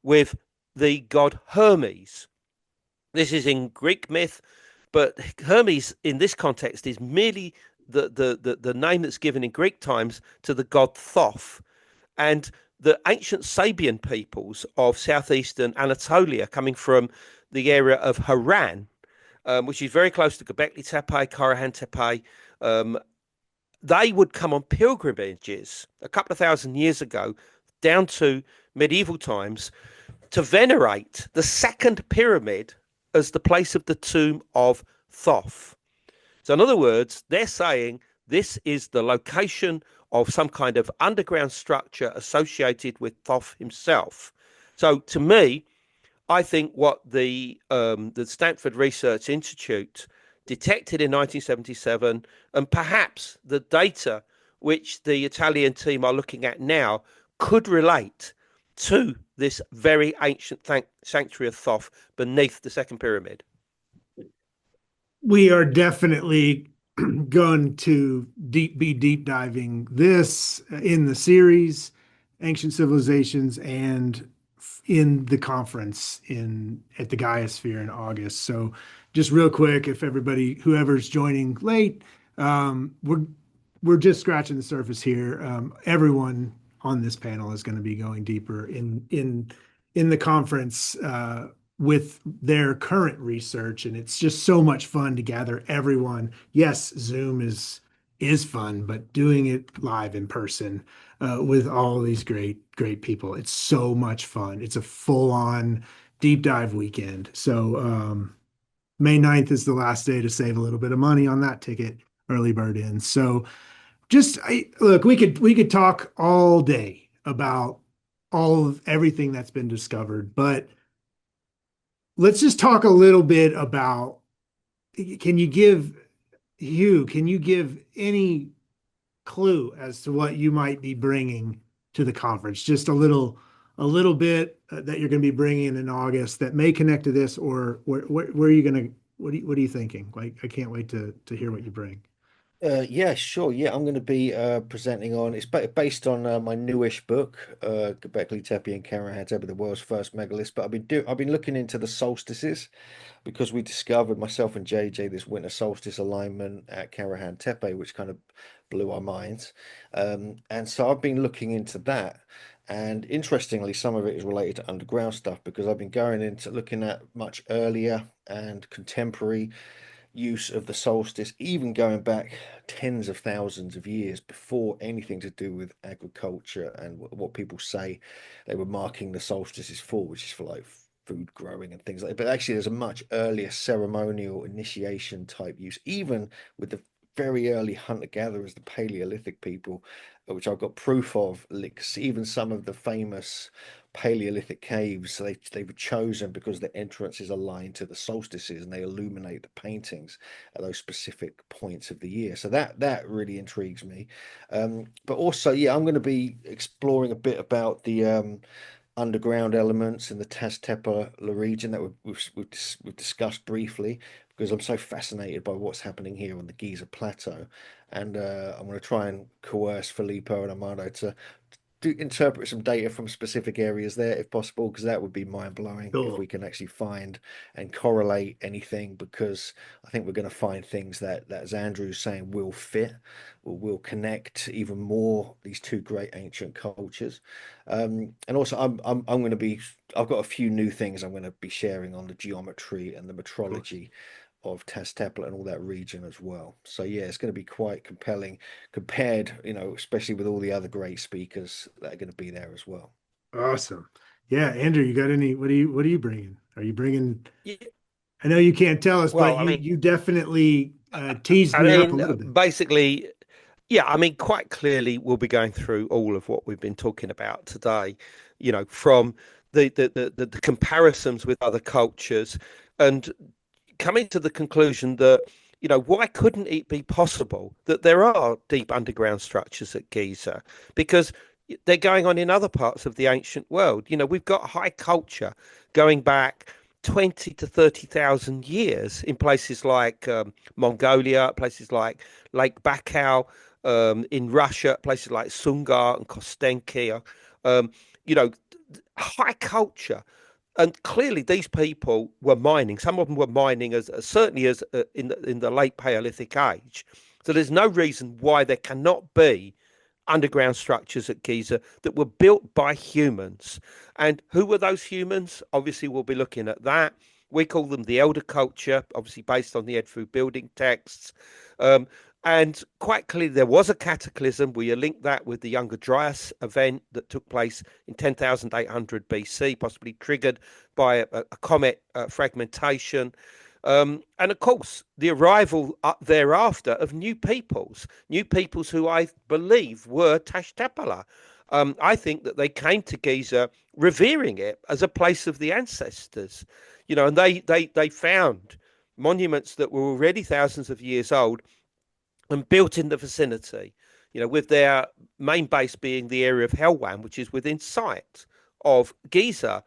with the god Hermes. This is in Greek myth, but Hermes in this context is merely the name that's given in Greek times to the god Thoth. And the ancient Sabian peoples of southeastern Anatolia, coming from the area of Haran, which is very close to Göbekli Tepe, Karahan Tepe, they would come on pilgrimages a couple of thousand years ago down to medieval times to venerate the second pyramid as the place of the tomb of Thoth. So in other words, they're saying this is the location of some kind of underground structure associated with Thoth himself. So to me, I think what the Stanford Research Institute detected in 1977, and perhaps the data which the Italian team are looking at now, could relate to this very ancient sanctuary of Thoth beneath the second pyramid. We are definitely going to be deep diving this in the series, Ancient Civilizations, and in the conference at the Gaia Sphere in August. So just real quick, if whoever's joining late, we're just scratching the surface here. Everyone on this panel is going to be going deeper in the conference with their current research, and it's just so much fun to gather everyone. Yes, Zoom is fun, but doing it live in person with all these great people, it's so much fun. It's a full-on deep dive weekend. So May 9th is the last day to save a little bit of money on that ticket, early bird in. So look, we could talk all day about all of everything that's been discovered, but let's just talk a little bit about, can you give, Hugh, can you give any clue as to what you might be bringing to the conference? Just a little bit that you're going to be bringing in August that may connect to this, or where are you going to, what are you thinking? Like, I can't wait to hear what you bring. Yeah, sure. Yeah, I'm going to be presenting on. It's based on my newish book, Göbekli Tepe and Karahan Tepe, the world's first megaliths. But I've been looking into the solstices because we discovered, myself and JJ, this winter solstice alignment at Karahan Tepe, which kind of blew our minds. And so I've been looking into that. And interestingly, some of it is related to underground stuff because I've been going into looking at much earlier and contemporary use of the solstice, even going back tens of thousands of years before anything to do with agriculture and what people say they were marking the solstices for, which is for like food growing and things like that. But actually, there's a much earlier ceremonial initiation type use, even with the very early hunter-gatherers, the Paleolithic people, which I've got proof of. Even some of the famous Paleolithic caves, they were chosen because the entrances align to the solstices and they illuminate the paintings at those specific points of the year. So that really intrigues me. But also, yeah, I'm going to be exploring a bit about the underground elements in the Taz region that we've discussed briefly because I'm so fascinated by what's happening here on the Giza Plateau, and I'm going to try and coerce Filippo and Armando to interpret some data from specific areas there if possible, because that would be mind-blowing if Cool. we can actually find and correlate anything, because I think we're going to find things that as Andrew's saying will fit or will connect even more these two great ancient cultures. And also I'm going to be, I've got a few new things I'm going to be sharing on the geometry and the metrology of Taz and all that region as well. So yeah, it's going to be quite compelling compared, especially with all the other great speakers that are going to be there as well. Awesome. Yeah, Andrew, you got any, what are you bringing? Are you bringing, Yeah, I know you can't tell us, but well, I you mean, you definitely teased I me up a mean, little bit. basically, yeah, I mean, quite clearly, we'll be going through all of what we've been talking about today, from the comparisons with other cultures and coming to the conclusion that, why couldn't it be possible that there are deep underground structures at Giza? Because they're going on in other parts of the ancient world. We've got high culture going back 20 to 30,000 years in places like Mongolia, places like Lake Baikal, in Russia, places like Sungar and Kostenki. Um, you know, high culture, and clearly these people were mining. Some of them were mining as certainly as in the late Paleolithic age. So there's no reason why there cannot be underground structures at Giza that were built by humans. And who were those humans? Obviously, we'll be looking at that. We call them the elder culture, obviously based on the Edfu building texts. Um, and quite clearly, there was a cataclysm. We link that with the Younger Dryas event that took place in 10,800 BC, possibly triggered by a comet fragmentation. And of course, the arrival thereafter of new peoples who I believe were Tashtapala. I think that they came to Giza revering it as a place of the ancestors, and they found monuments that were already thousands of years old and built in the vicinity, with their main base being the area of Helwan, which is within sight of Giza.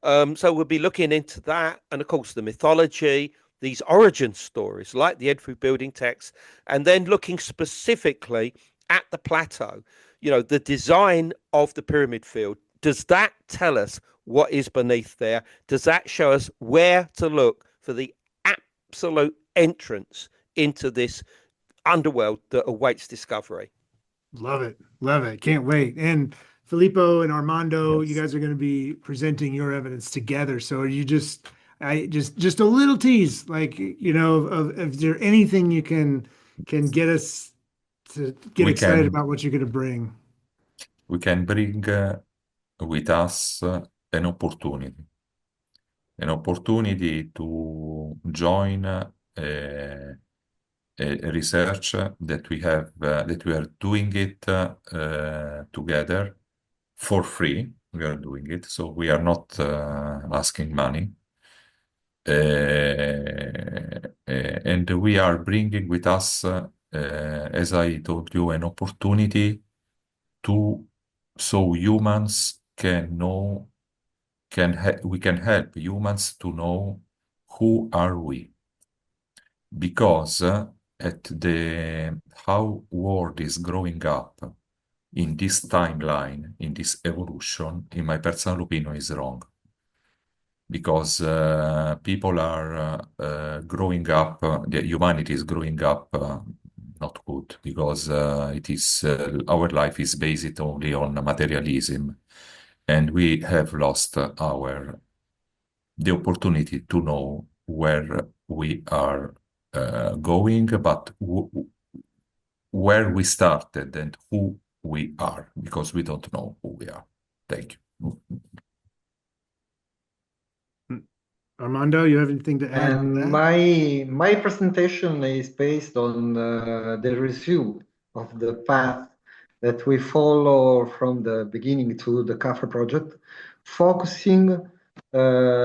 So we'll be looking into that, and of course the mythology, these origin stories like the Edfu building text, and then looking specifically at the plateau, the design of the pyramid field. Does that tell us what is beneath there? Does that show us where to look for the absolute entrance into this underworld that awaits discovery? Love it. Love it. Can't wait. And Filippo and Armando, you Yes. guys are going to be presenting your evidence together. So are you just a little tease, like, of is there anything you can get us to get We excited can about what you're going to bring? we can bring with us an opportunity to join a research that we have that we are doing it together for free we are doing it. So we are not asking money. And we are bringing with us, as I told you, an opportunity to so humans can know, we can help humans to know who are we, because at the how world is growing up in this timeline, in this evolution, in my personal opinion, is wrong. Because people are growing up, the humanity is growing up not good, because it is our life is based only on materialism, and we have lost the opportunity to know where we are going, but where we started and who we are, because we don't know who we are. Thank you. Armando, you have anything to add to And that? my presentation is based on the resume of the path that we follow from the beginning to the CAFRA project, focusing the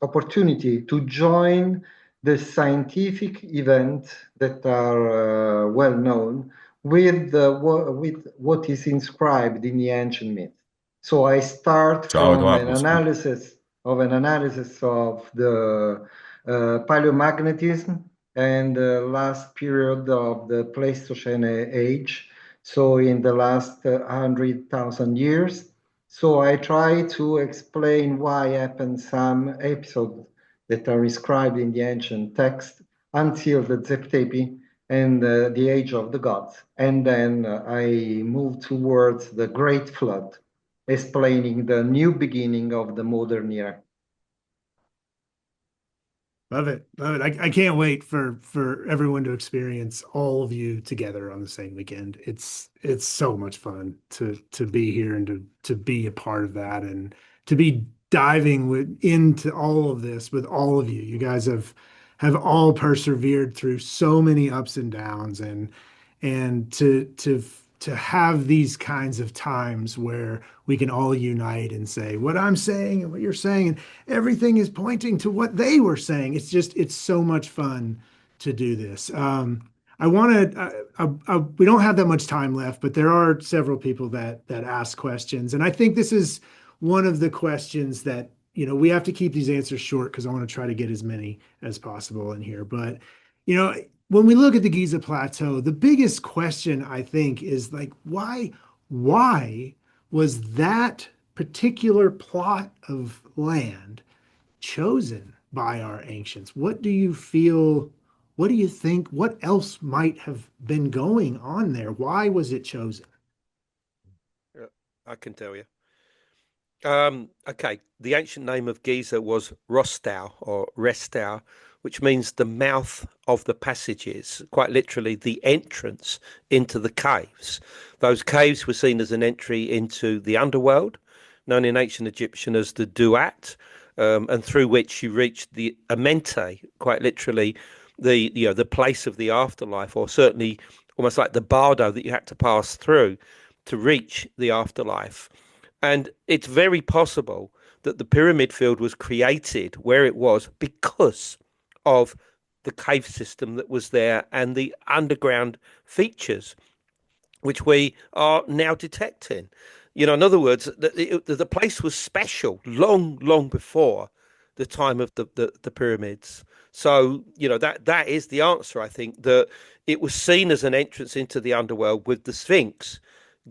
opportunity to join the scientific events that are well known with with what is inscribed in the ancient myth. So I start Ciao from Edoardo. an analysis of the paleomagnetism and the last period of the Pleistocene age. So in the last 100,000 years. So I try to explain why happened some episodes that are inscribed in the ancient text until the Zeptepi and the age of the gods. And then I move towards the Great Flood, explaining the new beginning of the modern era. Love it. Love it. I can't wait for everyone to experience all of you together on the same weekend. It's so much fun to be here and to be a part of that and to be diving into all of this with all of you. You guys have all persevered through so many ups and downs, and to have these kinds of times where we can all unite and say what I'm saying and what you're saying, and everything is pointing to what they were saying. It's so much fun to do this. I want to. We don't have that much time left, but there are several people that ask questions, and I think this is one of the questions that we have to keep these answers short because I want to try to get as many as possible in here. But you know, when we look at the Giza Plateau, the biggest question I think is like, why was that particular plot of land chosen by our ancients? What do you feel? What do you think? What else might have been going on there? Why was it chosen? Yeah, I can tell you. Okay, the ancient name of Giza was Rostau or Restau, which means the mouth of the passages, quite literally the entrance into the caves. Those caves were seen as an entry into the underworld, known in ancient Egyptian as the Duat, and through which you reached the Amenti, quite literally the place of the afterlife, or certainly almost like the bardo that you had to pass through to reach the afterlife. And it's very possible that the pyramid field was created where it was because of the cave system that was there and the underground features, which we are now detecting. In other words, the place was special long, long before the time of the pyramids. So, that is the answer, I think, that it was seen as an entrance into the underworld with the Sphinx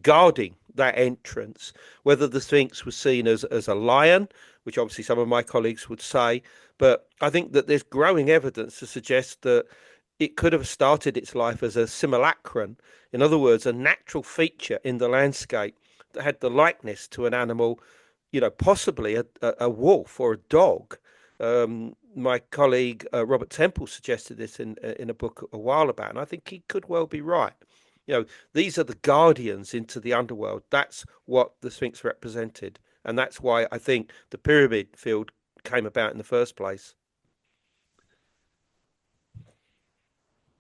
guarding that entrance. Whether the Sphinx was seen as a lion, which obviously some of my colleagues would say, but I think that there's growing evidence to suggest that it could have started its life as a simulacrum. In other words, a natural feature in the landscape that had the likeness to an animal, possibly a wolf or a dog. My colleague Robert Temple suggested this in a book a while back, and I think he could well be right. These are the guardians into the underworld. That's what the Sphinx represented, and that's why I think the pyramid field came about in the first place.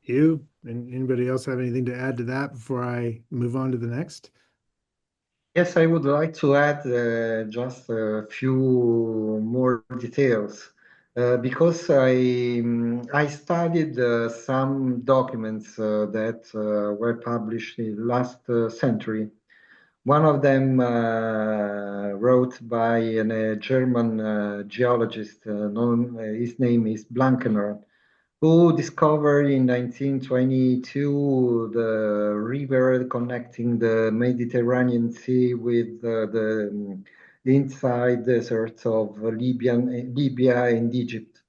You and anybody else have anything to add to that before I move on to the next? Yes, I would like to add just a few more details because I studied some documents that were published in last century. One of them wrote by a German geologist, his name is Blankener, who discovered in 1922 the river connecting the Mediterranean Sea with the inside deserts of Libya and Egypt.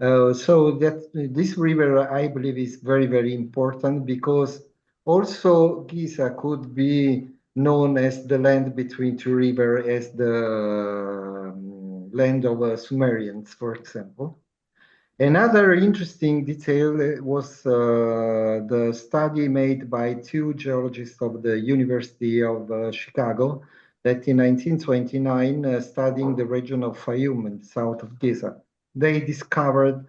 So that this river, I believe, is very, very important because also Giza could be known as the land between two rivers, as the land of Sumerians, for example. Another interesting detail was the study made by two geologists of the University of Chicago that in 1929, studying the region of Fayum in south of Giza, they discovered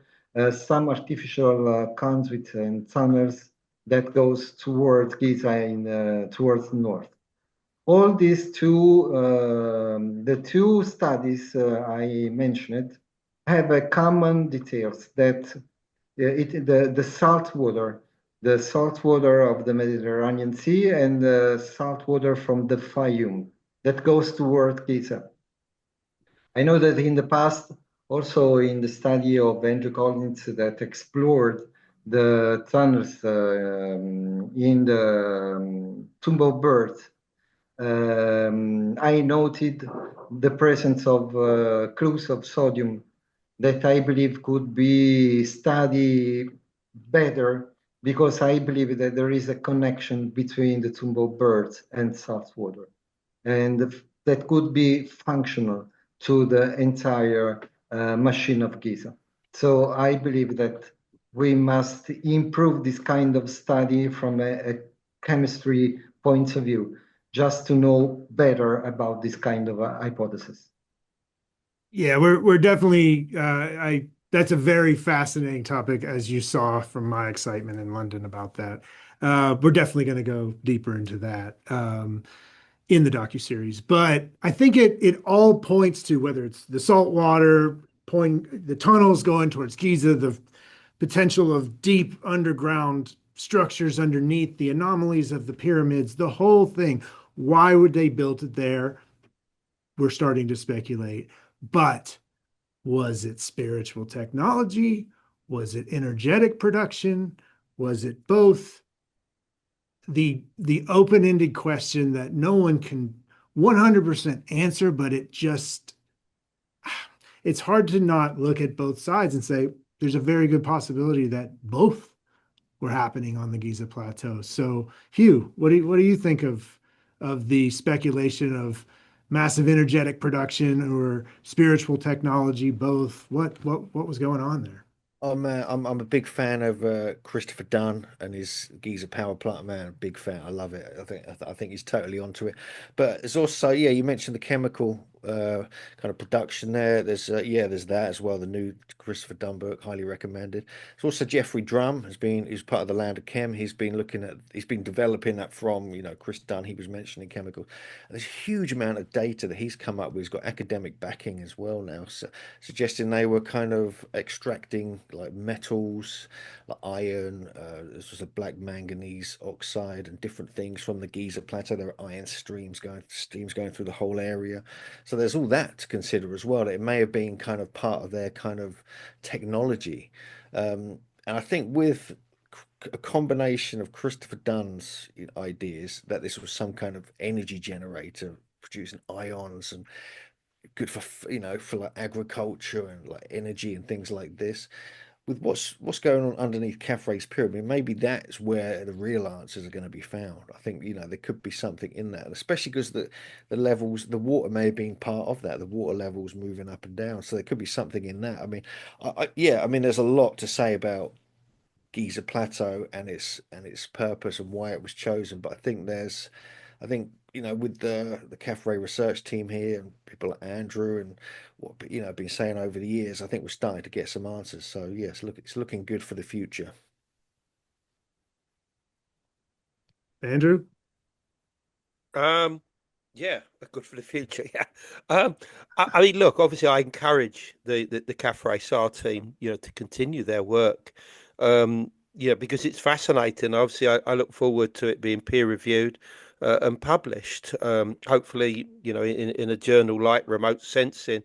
some artificial conduits and tunnels that goes towards Giza towards the north. All these the two studies I mentioned have a common details that the salt water of the Mediterranean Sea and the salt water from the Fayum that goes toward Giza. I know that in the past, also in the study of Andrew Collins that explored the tunnels in the Tomb of Birth, I noted the presence of clues of sodium that I believe could be studied better because I believe that there is a connection between the Tomb of Birds and salt water, and that could be functional to the entire machine of Giza. So I believe that we must improve this kind of study from a chemistry point of view, just to know better about this kind of hypothesis. Yeah, we're definitely I that's a very fascinating topic, as you saw from my excitement in London about that. We're definitely going to go deeper into that in the docuseries. But I think it all points to whether it's the salt water, the tunnels going towards Giza, the potential of deep underground structures underneath, the anomalies of the pyramids, the whole thing. Why would they build it there? We're starting to speculate. But was it spiritual technology? Was it energetic production? Was it both? The open-ended question that no one can 100% answer, but it's hard to not look at both sides and say there's a very good possibility that both were happening on the Giza Plateau. So, Hugh, what do you think of the speculation of massive energetic production or spiritual technology, both? What was going on there? I'm a big fan of Christopher Dunn and his Giza power plant, man. A big fan. I love it. I think he's totally onto it. But it's also, yeah, you mentioned the chemical kind of production there. There's that as well. The new Christopher Dunn book, highly recommended. It's also Jeffrey Drum he's part of the Land of Chem. He's been developing that from, Chris Dunn. He was mentioning chemicals. And there's a huge amount of data that he's come up with. He's got academic backing as well now. So suggesting they were kind of extracting like metals, like iron. This was a black manganese oxide and different things from the Giza Plateau. There are iron streams going through the whole area. So there's all that to consider as well. It may have been kind of part of their kind of technology, and I think with a combination of Christopher Dunn's ideas that this was some kind of energy generator producing ions and good for like agriculture and like energy and things like this. With what's going on underneath Cathay's pyramid, maybe that's where the real answers are going to be found. I think there could be something in that, and especially because the levels, the water may have been part of that. The water levels moving up and down, so there could be something in that. I mean, yeah, I mean, there's a lot to say about Giza Plateau and its purpose and why it was chosen. But I think with the Cathay research team here and people like Andrew and what been saying over the years, I think we're starting to get some answers. So yes, look, it's looking good for the future. Andrew? Um, Yeah, good for the future. Yeah. Um, I mean, look, obviously, I encourage the Cafe SAR team, to continue their work. Yeah, because it's fascinating. Obviously, I look forward to it being peer reviewed and published. Hopefully, in a journal like Remote Sensing,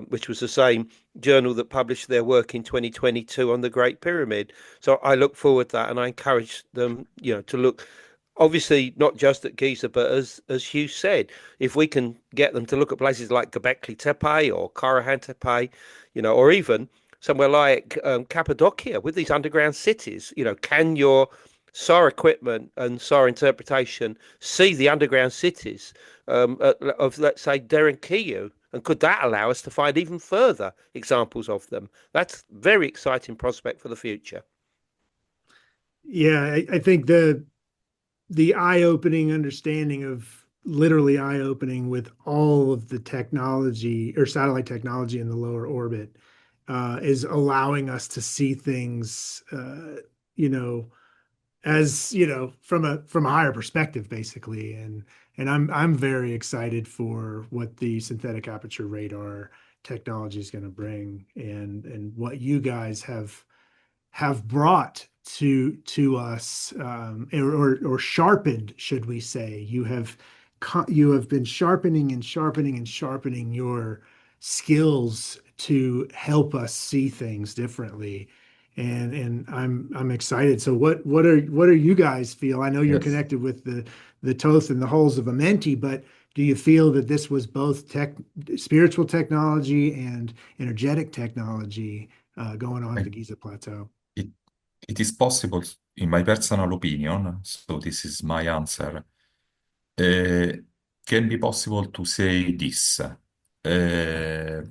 which was the same journal that published their work in 2022 on the Great Pyramid. So I look forward to that, and I encourage them, to look obviously not just at Giza, but as Hugh said, if we can get them to look at places like Göbekli Tepe or Karahan Tepe, or even somewhere like Cappadocia with these underground cities, can your SAR equipment and SAR interpretation see the underground cities of, let's say, Derinkiyu? And could that allow us to find even further examples of them? That's a very exciting prospect for the future. Yeah, I think the eye-opening understanding of literally eye-opening with all of the technology or satellite technology in the lower orbit is allowing us to see things, you know, as from a higher perspective, basically. And I'm very excited for what the synthetic aperture radar technology is going to bring, and what you guys have brought to us, or sharpened, should we say. You have been sharpening and sharpening and sharpening your skills to help us see things differently. And I'm excited. So what are you guys feel? I know you're Yes. connected with the Toth and the Halls of Amenti, but do you feel that this was both spiritual technology and energetic technology going on at Uh, the Giza Plateau? It, it is possible, in my personal opinion, so this is my answer, uh, can be possible to say this. I'm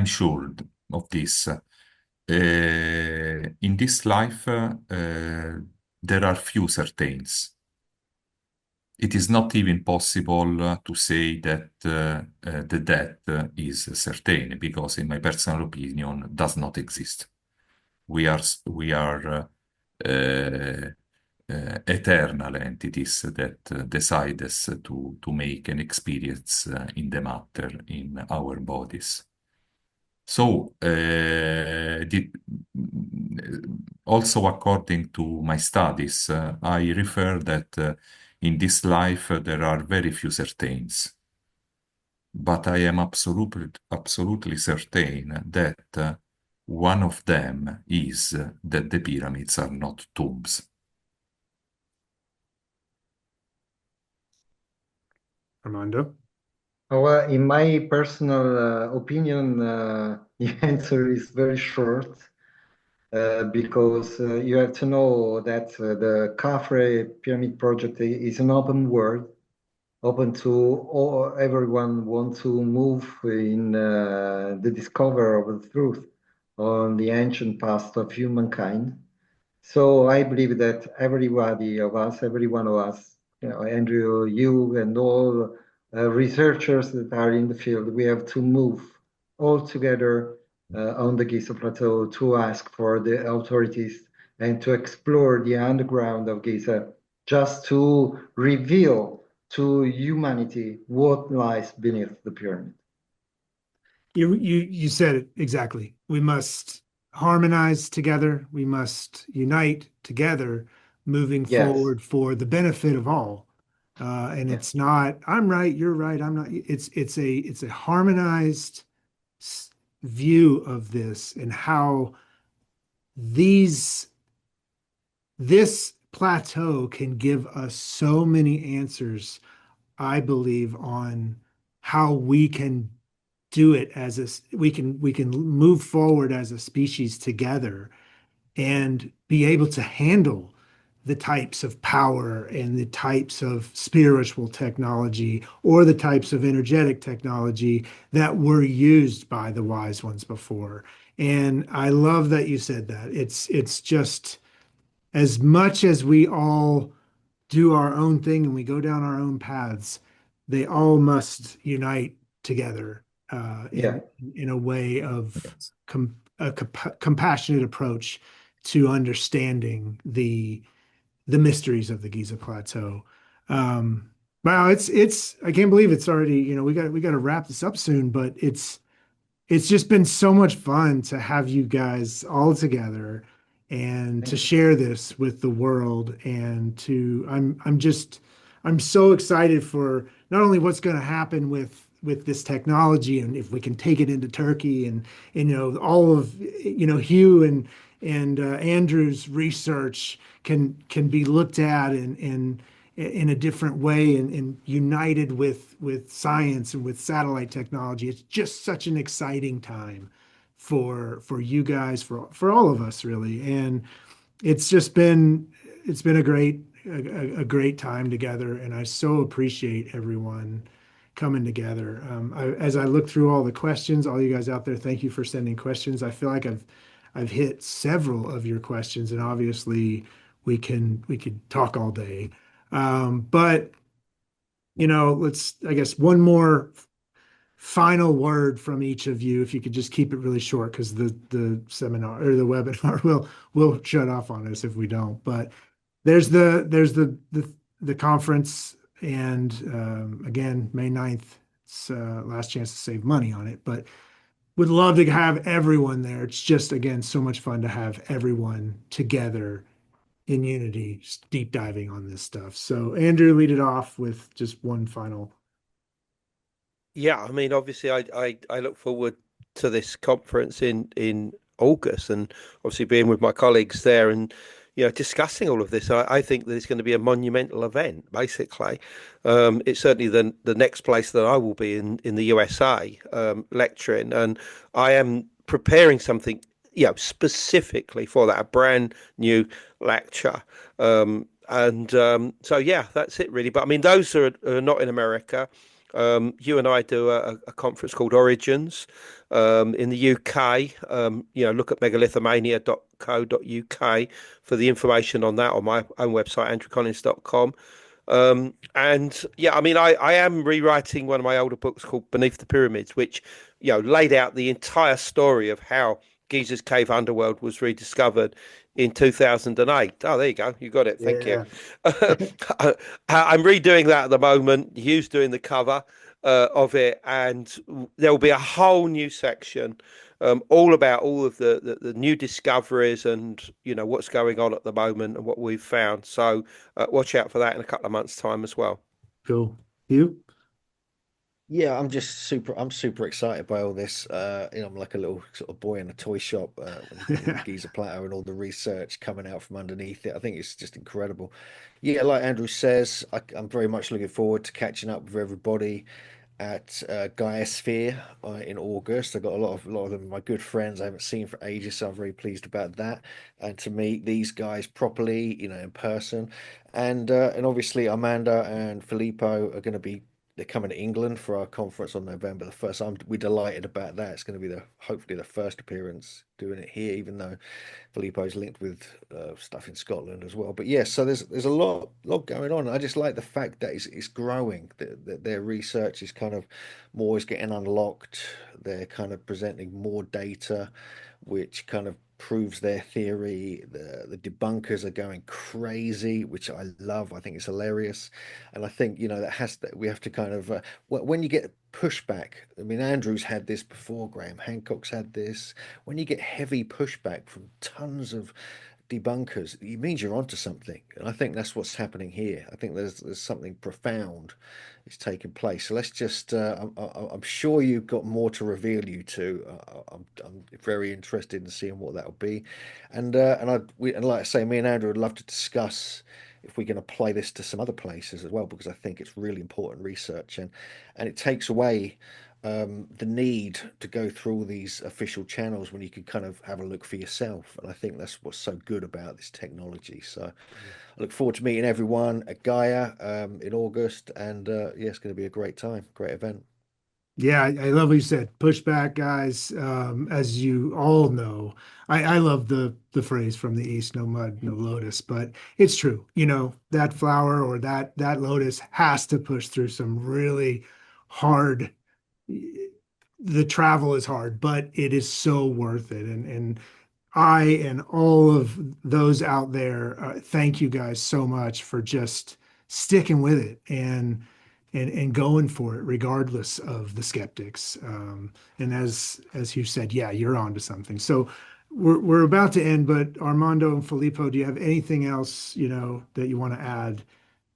sure of this. In this life, there are few certains. It is not even possible to say that the death is certain, because in my personal opinion, does not exist. We are eternal entities that decide us to make an experience in the matter in our bodies. So, also according to my studies, I refer that in this life there are very few certains, but I am absolutely certain that one of them is that the pyramids are not tombs. Armando? Well, in my personal opinion, the answer is very short, because you have to know that the Khafre Pyramid Project is an open world, open to all, everyone want to move in the discover of the truth on the ancient past of humankind. So I believe that everybody of us, every one of us, Andrew, you, and all researchers that are in the field, we have to move all together on the Giza Plateau to ask for the authorities and to explore the underground of Giza, just to reveal to humanity what lies beneath the pyramid. You said it exactly. We must harmonize together. We must unite together, moving Yes, forward for the benefit of all. And yeah, it's not, I'm right, you're right, I'm not. It's a harmonized view of this, and how these this plateau can give us so many answers, I believe, on how we can do it as we can move forward as a species together, and be able to handle the types of power and the types of spiritual technology or the types of energetic technology that were used by the wise ones before. And I love that you said that. It's just, as much as we all do our own thing and we go down our own paths, they all must unite together yeah. in a way of Yes. compassionate approach to understanding the mysteries of the Giza Plateau. Um, wow, it's I can't believe it's already, we got to wrap this up soon, but it's just been so much fun to have you guys all together and to Thank you. share this with the world and I'm so excited for not only what's going to happen with this technology and if we can take it into Turkey and all of Hugh and Andrew's research can be looked at and in a different way and united with science and with satellite technology. It's just such an exciting time for you guys, for all of us really. And it's just been it's been a great time together, and I so appreciate everyone coming together. As I look through all the questions, all you guys out there, thank you for sending questions. I feel like I've hit several of your questions, and obviously we could talk all day. But let's, I guess, one more final word from each of you, if you could just keep it really short, because the seminar or the webinar will shut off on us if we don't. But there's the conference, and again, May 9th, it's last chance to save money on it, but would love to have everyone there. It's just, again, so much fun to have everyone together in unity, just deep diving on this stuff. So Andrew, lead it off with just one final. Yeah, I mean, obviously, I look forward to this conference in August, and obviously being with my colleagues there, and discussing all of this. I think that it's going to be a monumental event. Basically, it's certainly the next place that I will be in the USA, lecturing, and I am preparing something, specifically for that, a brand new lecture. So yeah, that's it really. But I mean, those are not in America. You and I do a conference called Origins in the UK. Look at megalithomania.co.uk for the information on that, on my own website, andrewcollins.com. And yeah, I mean, I am rewriting one of my older books called Beneath the Pyramids, which, laid out the entire story of how Giza's cave underworld was rediscovered in 2008. Oh, there you go. You got it. Thank you. Yeah. I'm redoing that at the moment. Hugh's doing the cover of it, and there will be a whole new section all about all of the new discoveries and what's going on at the moment and what we've found. So watch out for that in a couple of months' time as well. Cool. You? Yeah, I'm super excited by all this. I'm like a little sort of boy in a toy shop when looking at the Giza plateau and all the research coming out from underneath it. I think it's just incredible. Yeah, like Andrew says, I'm very much looking forward to catching up with everybody at Gaia Sphere in August. I've got a lot of them, my good friends I haven't seen for ages, so I'm very pleased about that. And to meet these guys properly, in person. And obviously Amanda and Filippo are going to be they're coming to England for our conference on November the 1st. We're delighted about that. It's going to be hopefully the first appearance doing it here, even though Filippo's linked with stuff in Scotland as well. But yes, so there's a lot going on. I just like the fact that it's growing. That their research is kind of more is getting unlocked. They're kind of presenting more data, which kind of proves their theory. The debunkers are going crazy, which I love. I think it's hilarious, and I think that we have to kind of when you get pushback. I mean, Andrew's had this before. Graham Hancock's had this. When you get heavy pushback from tons of debunkers, it means you're onto something, and I think that's what's happening here. I think there's something profound is taking place. So let's just I'm sure you've got more to reveal, you two. I'm very interested in seeing what that'll be, and like I say, me and Andrew would love to discuss if we can apply this to some other places as well, because I think it's really important research, and it takes away the need to go through all these official channels when you can kind of have a look for yourself. And I think that's what's so good about this technology. So I look forward to meeting everyone at Gaia in August, and yeah, it's going to be a great time, great event. Yeah, I love what you said. Pushback, guys. As you all know, I love the phrase from the East, no mud, no lotus, but it's true. That flower or that lotus has to push through some really hard. The travel is hard, but it is so worth it. And I and all of those out there, thank you guys so much for just sticking with it and going for it regardless of the skeptics. And as you said, yeah, you're onto something. So we're about to end, but Armando and Filippo, do you have anything else, that you want to add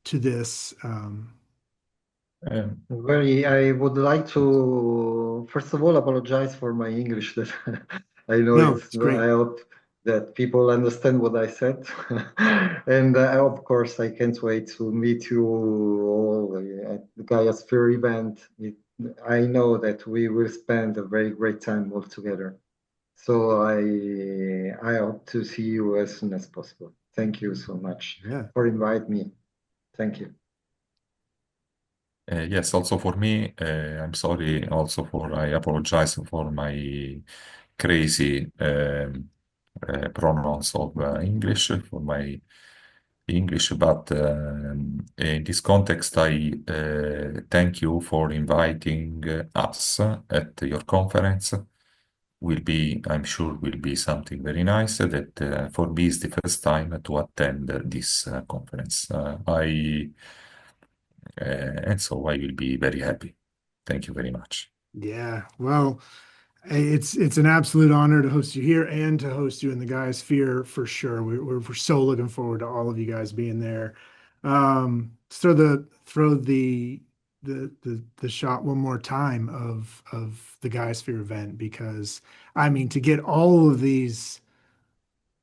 to this? Um, I would like to, first of all, apologize for my English that I know No, it's I great. hope that people understand what I said. And of course, I can't wait to meet you all at the Gaia Sphere event. I know that we will spend a very great time all together. So I hope to see you as soon as possible. Thank you so much Yeah. for inviting me. Thank you. Yes, also for me, I'm sorry also I apologize for my crazy pronouns of English, for my English, but in this context, I thank you for inviting us at your conference. I'm sure, will be something very nice that for me is the first time to attend this conference. And so I will be very happy. Thank you very much. Yeah. Well, it's an absolute honor to host you here and to host you in the Gaia Sphere for sure. We're so looking forward to all of you guys being there. Throw the shot one more time of the Gaia Sphere event, because I mean, to get all of these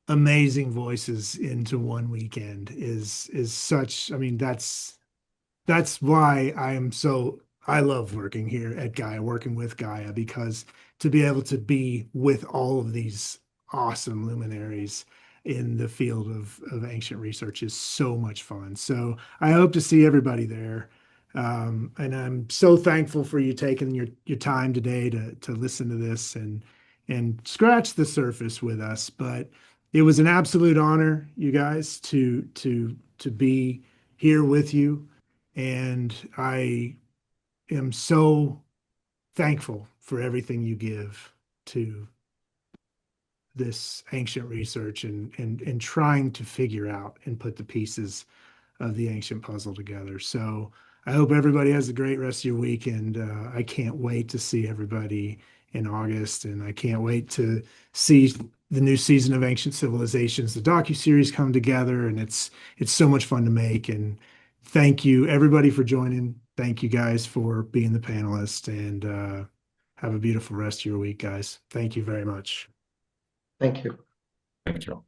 amazing voices into one weekend is such, I mean, that's why I love working here at Gaia, working with Gaia, because to be able to be with all of these awesome luminaries in the field of ancient research is so much fun. So I hope to see everybody there. And I'm so thankful for you taking your time today to listen to this and scratch the surface with us. But it was an absolute honor, you guys, to be here with you. And I am so thankful for everything you give to this ancient research and trying to figure out and put the pieces of the ancient puzzle together. So I hope everybody has a great rest of your week, and I can't wait to see everybody in August, and I can't wait to see the new season of Ancient Civilizations, the docuseries, come together, and it's so much fun to make. And thank you everybody for joining. Thank you guys for being the panelists, and have a beautiful rest of your week, guys. Thank you very much. Thank you. Thank you.